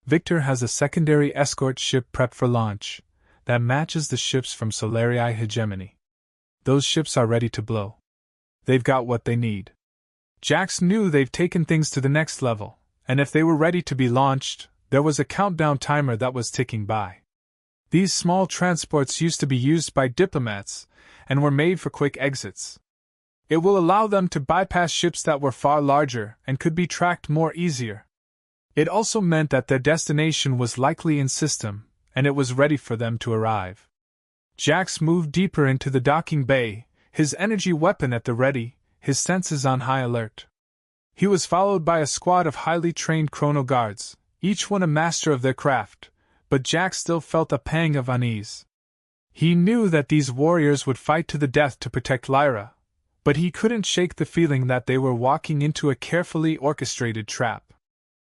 "Victor has a secondary escort ship prepped for launch that matches the ships from Solarii hegemony. Those ships are ready to blow. They've got what they need." Jaxx knew they've taken things to the next level, and if they were ready to be launched, there was a countdown timer that was ticking by. These small transports used to be used by diplomats, and were made for quick exits. It will allow them to bypass ships that were far larger and could be tracked more easier. It also meant that their destination was likely in system, and it was ready for them to arrive. Jaxx moved deeper into the docking bay, his energy weapon at the ready, his senses on high alert. He was followed by a squad of highly trained chrono guards, each one a master of their craft, but Jaxx still felt a pang of unease. He knew that these warriors would fight to the death to protect Lyra, but he couldn't shake the feeling that they were walking into a carefully orchestrated trap.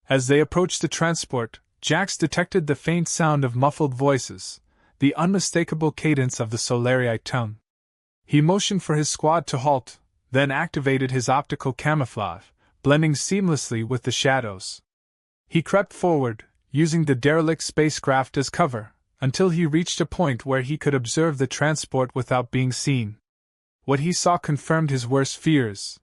As they approached the transport, Jaxx detected the faint sound of muffled voices, the unmistakable cadence of the Solarii tongue. He motioned for his squad to halt, then activated his optical camouflage, blending seamlessly with the shadows. He crept forward, using the derelict spacecraft as cover, until he reached a point where he could observe the transport without being seen. What he saw confirmed his worst fears.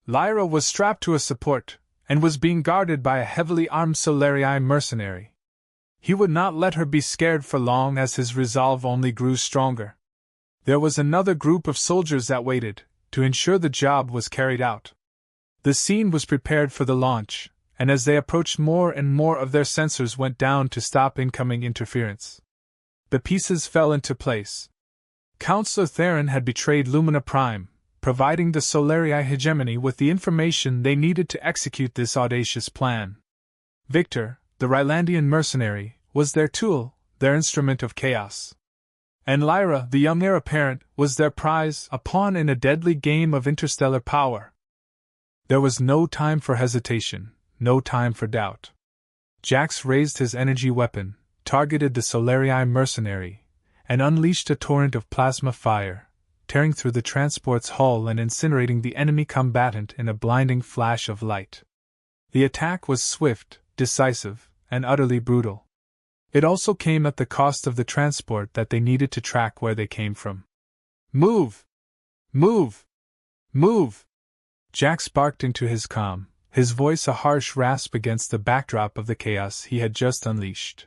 Lyra was strapped to a support, and was being guarded by a heavily armed Solarii mercenary. He would not let her be scared for long, as his resolve only grew stronger. There was another group of soldiers that waited, to ensure the job was carried out. The scene was prepared for the launch, and as they approached, more and more of their sensors went down to stop incoming interference. The pieces fell into place. Counselor Theron had betrayed Lumina Prime, providing the Solarii hegemony with the information they needed to execute this audacious plan. Victor, the Rylandian mercenary, was their tool, their instrument of chaos. And Lyra, the young heir apparent, was their prize, a pawn in a deadly game of interstellar power. There was no time for hesitation, no time for doubt. Jaxx raised his energy weapon, targeted the Solarii mercenary, and unleashed a torrent of plasma fire, tearing through the transport's hull and incinerating the enemy combatant in a blinding flash of light. The attack was swift, decisive, and utterly brutal. It also came at the cost of the transport that they needed to track where they came from. "Move! Move! Move!" Jaxx barked into his comm, his voice a harsh rasp against the backdrop of the chaos he had just unleashed.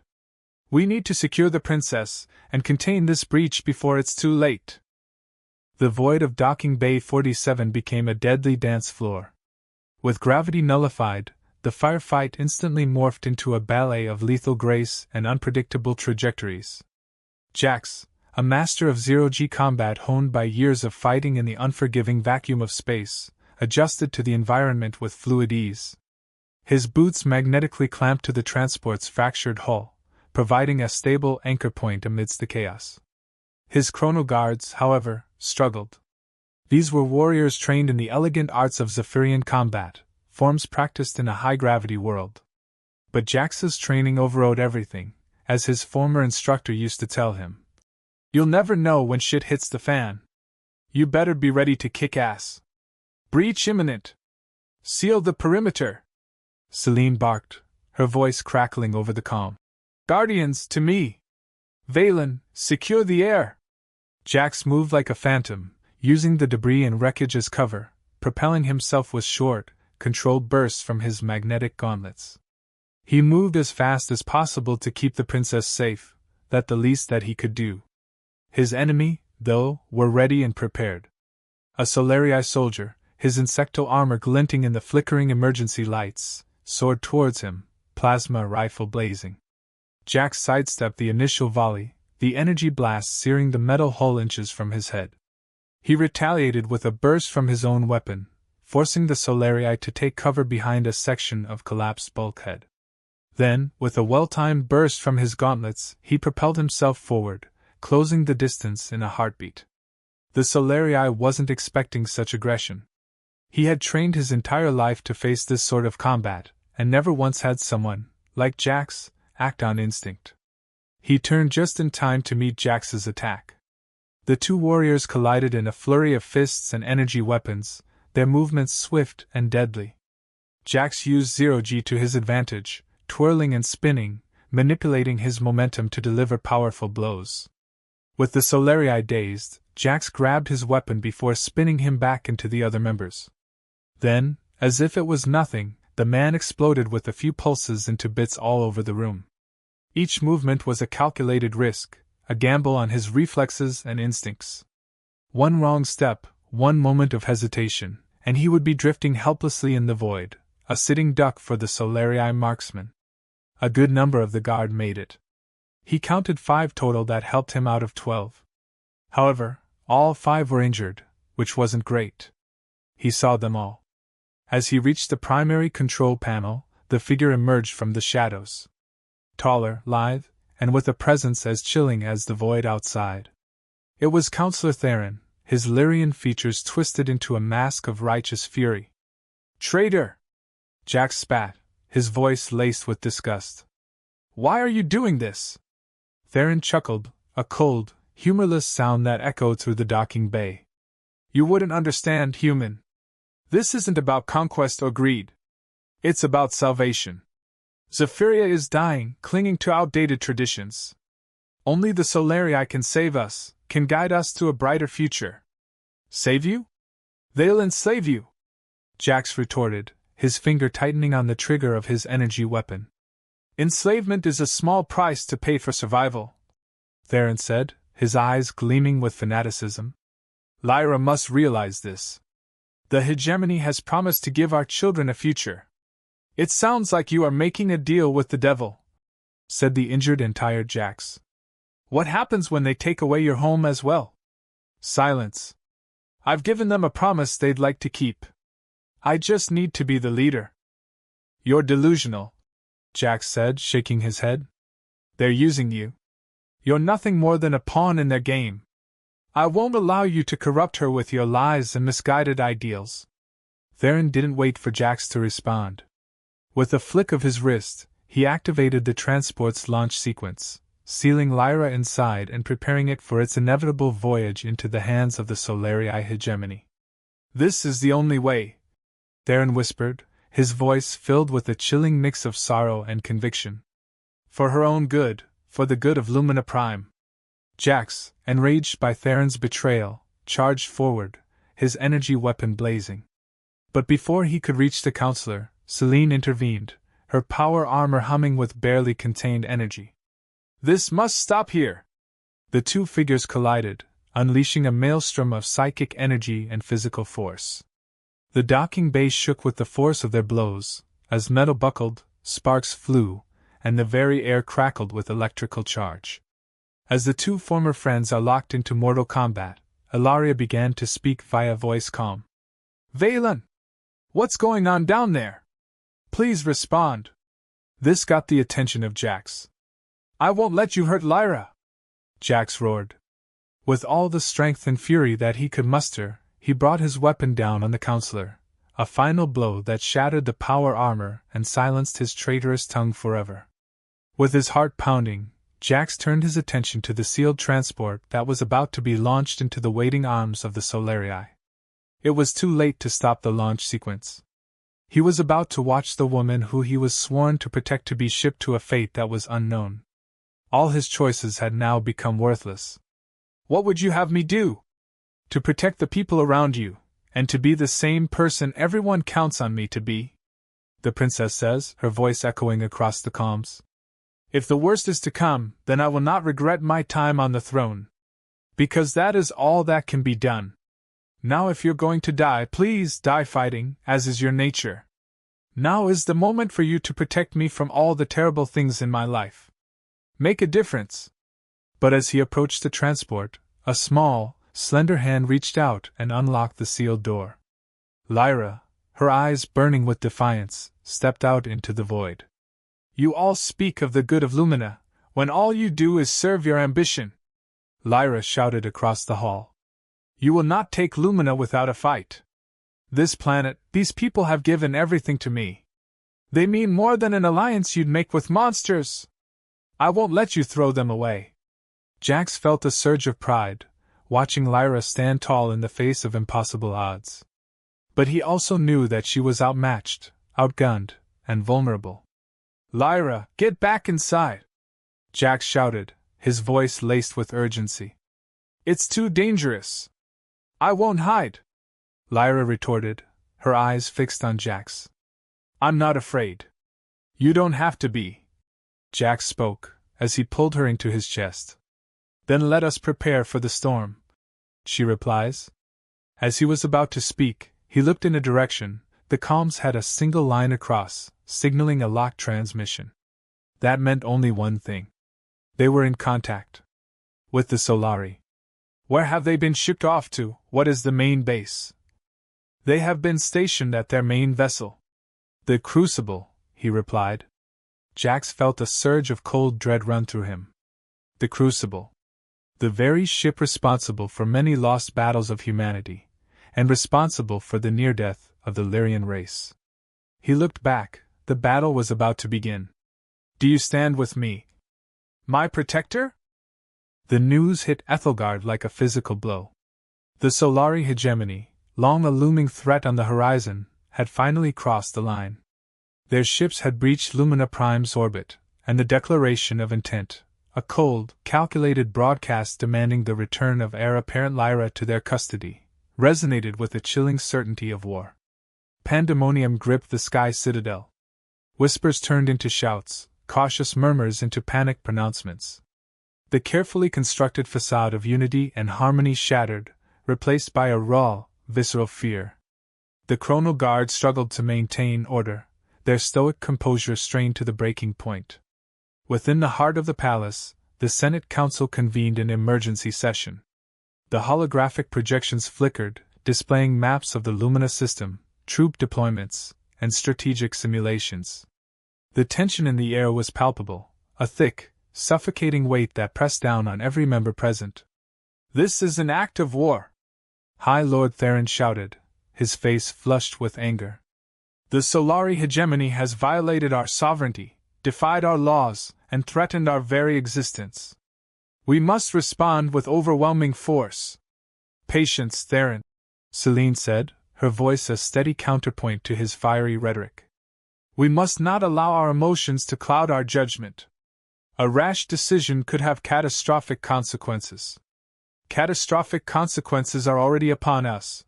"We need to secure the princess, and contain this breach before it's too late." The void of Docking Bay 47 became a deadly dance floor. With gravity nullified, the firefight instantly morphed into a ballet of lethal grace and unpredictable trajectories. Jaxx, a master of zero-G combat honed by years of fighting in the unforgiving vacuum of space, adjusted to the environment with fluid ease. His boots magnetically clamped to the transport's fractured hull, providing a stable anchor point amidst the chaos. His chrono guards, however, struggled. These were warriors trained in the elegant arts of Zephyrian combat, forms practiced in a high-gravity world. But Jaxx's training overrode everything, as his former instructor used to tell him. "You'll never know when shit hits the fan. You better be ready to kick ass. Breach imminent. Seal the perimeter." Celine barked, her voice crackling over the calm. "Guardians, to me! Vaelen, secure the air!" Jaxx moved like a phantom, using the debris and wreckage as cover, propelling himself with short, controlled bursts from his magnetic gauntlets. He moved as fast as possible to keep the princess safe, that the least that he could do. His enemy, though, were ready and prepared. A Solarii soldier, his insecto armor glinting in the flickering emergency lights, soared towards him, plasma rifle blazing. Jaxx sidestepped the initial volley, the energy blast searing the metal hull inches from his head. He retaliated with a burst from his own weapon, forcing the Solarii to take cover behind a section of collapsed bulkhead. Then, with a well-timed burst from his gauntlets, he propelled himself forward, closing the distance in a heartbeat. The Solarii wasn't expecting such aggression. He had trained his entire life to face this sort of combat, and never once had someone, like Jaxx, act on instinct. He turned just in time to meet Jax's attack. The two warriors collided in a flurry of fists and energy weapons, their movements swift and deadly. Jaxx used zero-G to his advantage, twirling and spinning, manipulating his momentum to deliver powerful blows. With the Solarii dazed, Jaxx grabbed his weapon before spinning him back into the other members. Then, as if it was nothing, the man exploded with a few pulses into bits all over the room. Each movement was a calculated risk, a gamble on his reflexes and instincts. One wrong step, one moment of hesitation, and he would be drifting helplessly in the void, a sitting duck for the Solarii marksman. A good number of the guard made it. He counted 5 total that helped him out of 12. However, all 5 were injured, which wasn't great. He saw them all. As he reached the primary control panel, the figure emerged from the shadows. Taller, lithe, and with a presence as chilling as the void outside. It was Counselor Theron, his Lyrian features twisted into a mask of righteous fury. "Traitor!" Jaxx spat, his voice laced with disgust. "Why are you doing this?" Theron chuckled, a cold, humorless sound that echoed through the docking bay. "You wouldn't understand, human. This isn't about conquest or greed. It's about salvation. Zephyria is dying, clinging to outdated traditions. Only the Solarii can save us, can guide us to a brighter future." "Save you? They'll enslave you," Jaxx retorted, his finger tightening on the trigger of his energy weapon. "Enslavement is a small price to pay for survival," Theron said, his eyes gleaming with fanaticism. "Lyra must realize this. The hegemony has promised to give our children a future." "It sounds like you are making a deal with the devil," said the injured and tired Jaxx. "What happens when they take away your home as well?" "Silence. I've given them a promise they'd like to keep. I just need to be the leader." "You're delusional," Jaxx said, shaking his head. "They're using you. You're nothing more than a pawn in their game. I won't allow you to corrupt her with your lies and misguided ideals." Theron didn't wait for Jaxx to respond. With a flick of his wrist, he activated the transport's launch sequence, sealing Lyra inside and preparing it for its inevitable voyage into the hands of the Solarii hegemony. "This is the only way," Theron whispered, his voice filled with a chilling mix of sorrow and conviction. "For her own good, for the good of Lumina Prime." Jaxx, enraged by Theron's betrayal, charged forward, his energy weapon blazing. But before he could reach the counselor, Selene intervened, her power armor humming with barely contained energy. "This must stop here!" The two figures collided, unleashing a maelstrom of psychic energy and physical force. The docking bay shook with the force of their blows, as metal buckled, sparks flew, and the very air crackled with electrical charge. As the two former friends are locked into mortal combat, Ilaria began to speak via voice calm. "Vaelen! What's going on down there? Please respond." This got the attention of Jaxx. "I won't let you hurt Lyra!" Jaxx roared. With all the strength and fury that he could muster, he brought his weapon down on the counselor, a final blow that shattered the power armor and silenced his traitorous tongue forever. With his heart pounding, Jaxx turned his attention to the sealed transport that was about to be launched into the waiting arms of the Solarii. It was too late to stop the launch sequence. He was about to watch the woman who he was sworn to protect to be shipped to a fate that was unknown. All his choices had now become worthless. "What would you have me do?" "To protect the people around you, And to be the same person everyone counts on me to be, the princess says, her voice echoing across the calms. If the worst is to come, then I will not regret my time on the throne. Because that is all that can be done. Now if you're going to die, please die fighting, as is your nature. Now is the moment for you to protect me from all the terrible things in my life. Make a difference. But as he approached the transport, a small, slender hand reached out and unlocked the sealed door. Lyra, her eyes burning with defiance, stepped out into the void. You all speak of the good of Lumina, when all you do is serve your ambition. Lyra shouted across the hall. You will not take Lumina without a fight. This planet, these people have given everything to me. They mean more than an alliance you'd make with monsters. I won't let you throw them away. Jaxx felt a surge of pride, watching Lyra stand tall in the face of impossible odds. But he also knew that she was outmatched, outgunned, and vulnerable. Lyra, get back inside! Jaxx shouted, his voice laced with urgency. It's too dangerous. I won't hide, Lyra retorted, her eyes fixed on Jaxx. I'm not afraid. You don't have to be. Jaxx spoke, as he pulled her into his chest. Then let us prepare for the storm, she replies. As he was about to speak, he looked in a direction. The comms had a single line across, signaling a locked transmission. That meant only one thing. They were in contact with the Solari. Where have they been shipped off to? What is the main base? They have been stationed at their main vessel. The Crucible, he replied. Jaxx felt a surge of cold dread run through him. The Crucible. The very ship responsible for many lost battles of humanity, and responsible for the near death of the Lyrian race. He looked back. The battle was about to begin. Do you stand with me, my protector? The news hit Ethelgard like a physical blow. The Solari hegemony, long a looming threat on the horizon, had finally crossed the line. Their ships had breached Lumina Prime's orbit, and the declaration of intent, a cold, calculated broadcast demanding the return of heir apparent Lyra to their custody, resonated with the chilling certainty of war. Pandemonium gripped the sky citadel. Whispers turned into shouts, cautious murmurs into panicked pronouncements. The carefully constructed facade of unity and harmony shattered, replaced by a raw, visceral fear. The Chronal Guard struggled to maintain order, their stoic composure strained to the breaking point. Within the heart of the palace, the Senate Council convened an emergency session. The holographic projections flickered, displaying maps of the Lumina system, troop deployments, and strategic simulations. The tension in the air was palpable, a thick, suffocating weight that pressed down on every member present. This is an act of war, High Lord Theron shouted, his face flushed with anger. The Solari hegemony has violated our sovereignty, defied our laws, and threatened our very existence. We must respond with overwhelming force. Patience, Theron, Selene said, her voice a steady counterpoint to his fiery rhetoric. We must not allow our emotions to cloud our judgment. A rash decision could have catastrophic consequences. Catastrophic consequences are already upon us,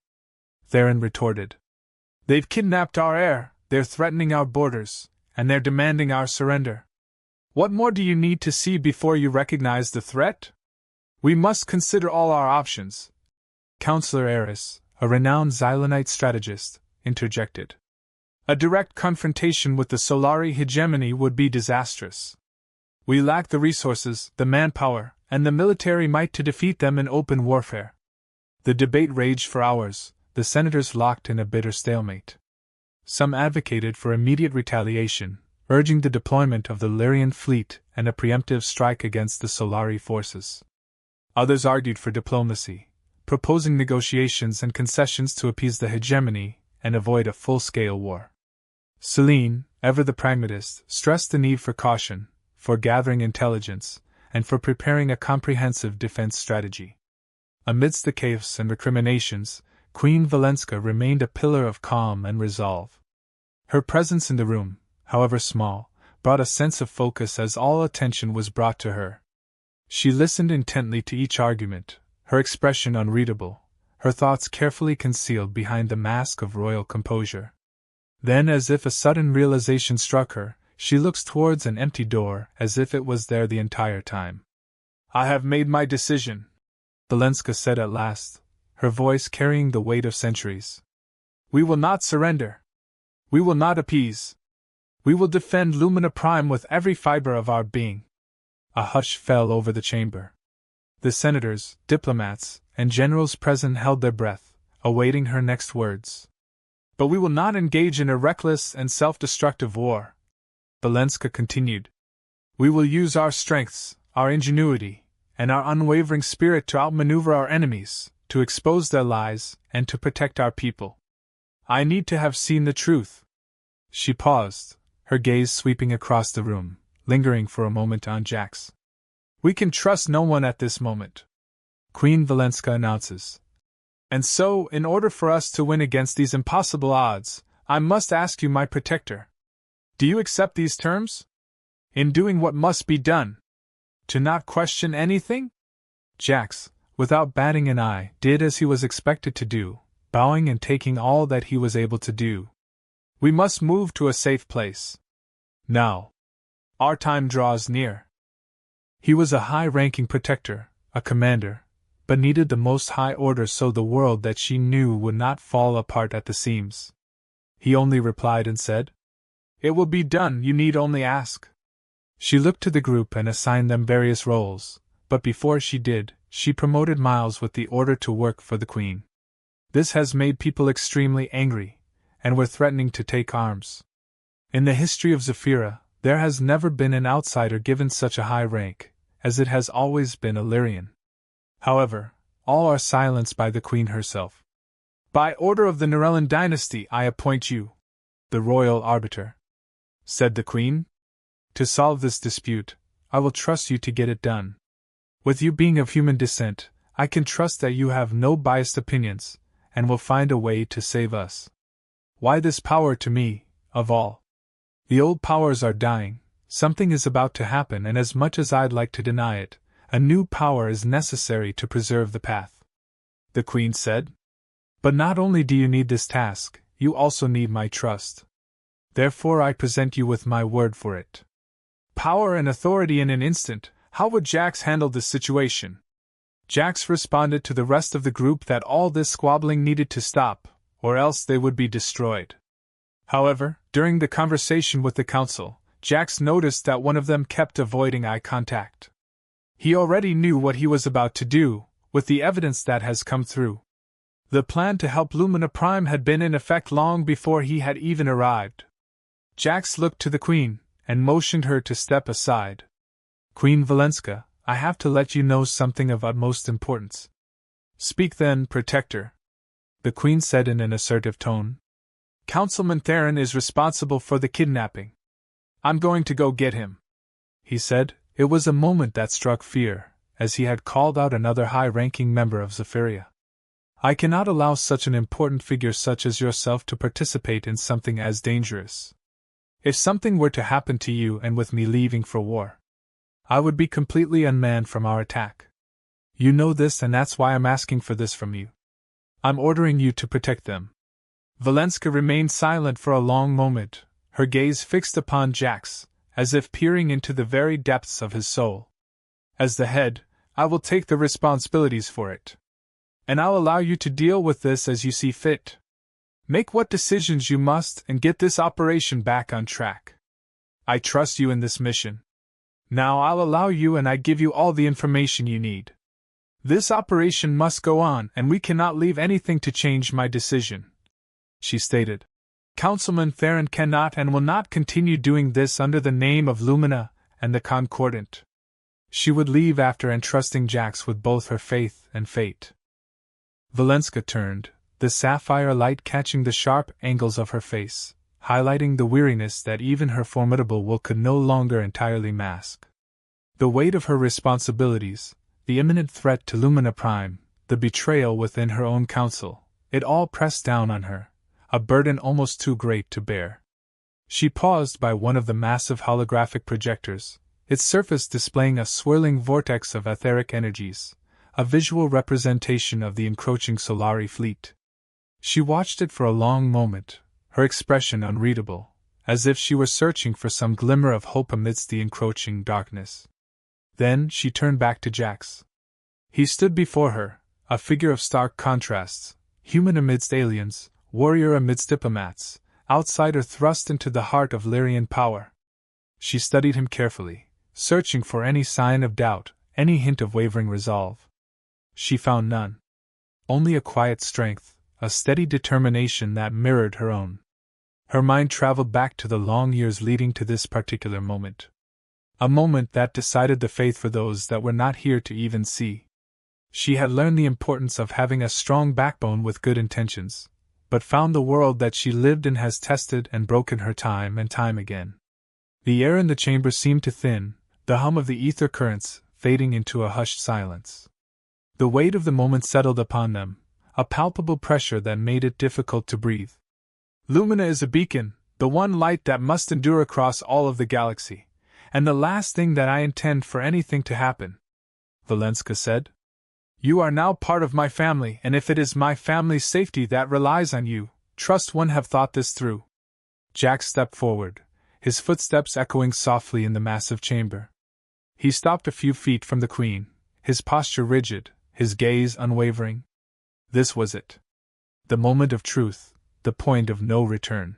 Theron retorted. They've kidnapped our heir, they're threatening our borders, and they're demanding our surrender. What more do you need to see before you recognize the threat? We must consider all our options. Counselor Eris, a renowned Xylanite strategist, interjected. A direct confrontation with the Solari hegemony would be disastrous. We lack the resources, the manpower, and the military might to defeat them in open warfare. The debate raged for hours, the senators locked in a bitter stalemate. Some advocated for immediate retaliation, urging the deployment of the Lyrian fleet and a preemptive strike against the Solari forces. Others argued for diplomacy, proposing negotiations and concessions to appease the hegemony and avoid a full-scale war. Selene, ever the pragmatist, stressed the need for caution, for gathering intelligence, and for preparing a comprehensive defense strategy. Amidst the chaos and recriminations, Queen Valenska remained a pillar of calm and resolve. Her presence in the room, however small, brought a sense of focus as all attention was brought to her. She listened intently to each argument, her expression unreadable, her thoughts carefully concealed behind the mask of royal composure. Then, as if a sudden realization struck her, she looks towards an empty door as if it was there the entire time. "I have made my decision," Valenska said at last, her voice carrying the weight of centuries. "We will not surrender. We will not appease. We will defend Lumina Prime with every fiber of our being." A hush fell over the chamber. The senators, diplomats, and generals present held their breath, awaiting her next words. "But we will not engage in a reckless and self-destructive war," Valenska continued. "We will use our strengths, our ingenuity, and our unwavering spirit to outmaneuver our enemies, to expose their lies, and to protect our people. I need to have seen the truth." She paused, her gaze sweeping across the room, lingering for a moment on Jaxx. "We can trust no one at this moment," Queen Valenska announces. "And so, in order for us to win against these impossible odds, I must ask you, my protector. Do you accept these terms? In doing what must be done? To not question anything?" Jaxx, without batting an eye, did as he was expected to do, bowing and taking all that he was able to do. "We must move to a safe place. Now. Our time draws near." He was a high-ranking protector, a commander, but needed the most high order so the world that she knew would not fall apart at the seams. He only replied and said, "It will be done, you need only ask." She looked to the group and assigned them various roles, but before she did, she promoted Miles with the order to work for the Queen. This has made people extremely angry, and were threatening to take arms. In the history of Zephyra, there has never been an outsider given such a high rank, as it has always been a Lyrian. However, all are silenced by the Queen herself. "By order of the Nerellan dynasty I appoint you the royal arbiter," said the Queen. "To solve this dispute, I will trust you to get it done. With you being of human descent, I can trust that you have no biased opinions, and will find a way to save us. Why this power to me, of all? The old powers are dying, something is about to happen, and as much as I'd like to deny it, a new power is necessary to preserve the path," the Queen said. "But not only do you need this task, you also need my trust. Therefore I present you with my word for it." Power and authority in an instant. How would Jaxx handle this situation? Jaxx responded to the rest of the group that all this squabbling needed to stop, or else they would be destroyed. However, during the conversation with the council, Jaxx noticed that one of them kept avoiding eye contact. He already knew what he was about to do, with the evidence that has come through. The plan to help Lumina Prime had been in effect long before he had even arrived. Jaxx looked to the Queen, and motioned her to step aside. "Queen Valenska, I have to let you know something of utmost importance." "Speak then, Protector," the Queen said in an assertive tone. "Councilman Theron is responsible for the kidnapping. I'm going to go get him," he said. It was a moment that struck fear, as he had called out another high-ranking member of Zephyria. "I cannot allow such an important figure such as yourself to participate in something as dangerous. If something were to happen to you and with me leaving for war, I would be completely unmanned from our attack. You know this, and that's why I'm asking for this from you. I'm ordering you to protect them." Valenska remained silent for a long moment, her gaze fixed upon Jaxx, as if peering into the very depths of his soul. "As the head, I will take the responsibilities for it. And I'll allow you to deal with this as you see fit. Make what decisions you must and get this operation back on track. I trust you in this mission. Now I'll allow you, and I give you all the information you need. This operation must go on, and we cannot leave anything to change my decision," she stated. "Councilman Theron cannot and will not continue doing this under the name of Lumina and the Concordant." She would leave after entrusting Jaxx with both her faith and fate. Valenska turned, the sapphire light catching the sharp angles of her face, highlighting the weariness that even her formidable will could no longer entirely mask. The weight of her responsibilities, the imminent threat to Lumina Prime, the betrayal within her own council, it all pressed down on her, a burden almost too great to bear. She paused by one of the massive holographic projectors, its surface displaying a swirling vortex of etheric energies, a visual representation of the encroaching Solari fleet. She watched it for a long moment, her expression unreadable, as if she were searching for some glimmer of hope amidst the encroaching darkness. Then she turned back to Jaxx. He stood before her, a figure of stark contrasts, human amidst aliens, warrior amidst diplomats, outsider thrust into the heart of Lyrian power. She studied him carefully, searching for any sign of doubt, any hint of wavering resolve. She found none. Only a quiet strength, a steady determination that mirrored her own. Her mind traveled back to the long years leading to this particular moment. A moment that decided the fate for those that were not here to even see. She had learned the importance of having a strong backbone with good intentions, but found the world that she lived in has tested and broken her time and time again. The air in the chamber seemed to thin, the hum of the ether currents fading into a hushed silence. The weight of the moment settled upon them, a palpable pressure that made it difficult to breathe. Lumina is a beacon, the one light that must endure across all of the galaxy, and the last thing that I intend for anything to happen, Valenska said. You are now part of my family, and if it is my family's safety that relies on you, trust one have thought this through. Jaxx stepped forward, his footsteps echoing softly in the massive chamber. He stopped a few feet from the Queen, his posture rigid, his gaze unwavering. This was it. The moment of truth, the point of no return.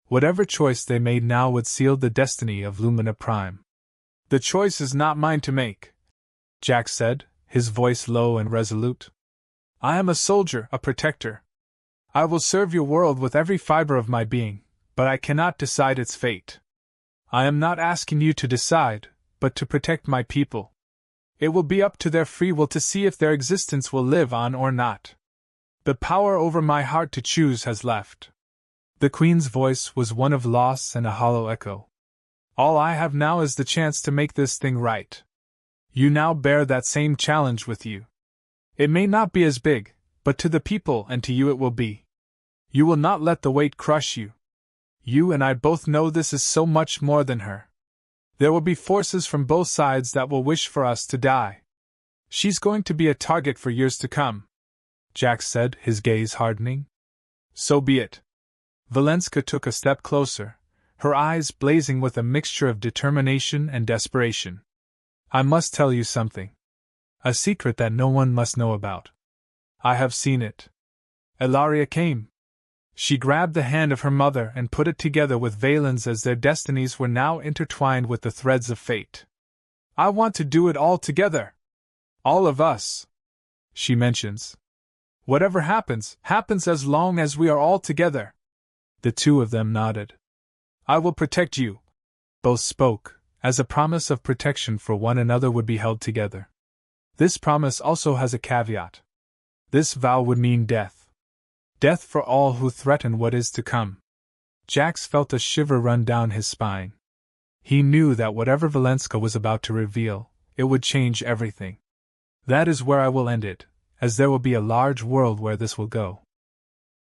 Whatever choice they made now would seal the destiny of Lumina Prime. The choice is not mine to make, Jaxx said, his voice low and resolute. I am a soldier, a protector. I will serve your world with every fiber of my being, but I cannot decide its fate. I am not asking you to decide, but to protect my people. It will be up to their free will to see if their existence will live on or not. The power over my heart to choose has left. The Queen's voice was one of loss and a hollow echo. All I have now is the chance to make this thing right. You now bear that same challenge with you. It may not be as big, but to the people and to you it will be. You will not let the weight crush you. You and I both know this is so much more than her. There will be forces from both sides that will wish for us to die. She's going to be a target for years to come, Jaxx said, his gaze hardening. So be it. Valenska took a step closer, her eyes blazing with a mixture of determination and desperation. I must tell you something. A secret that no one must know about. I have seen it. Ilaria came. She grabbed the hand of her mother and put it together with Vaelen's as their destinies were now intertwined with the threads of fate. I want to do it all together. All of us. She mentions. Whatever happens, happens as long as we are all together. The two of them nodded. I will protect you. Both spoke, as a promise of protection for one another would be held together. This promise also has a caveat. This vow would mean death. Death for all who threaten what is to come. Jaxx felt a shiver run down his spine. He knew that whatever Valenska was about to reveal, it would change everything. That is where I will end it, as there will be a large world where this will go.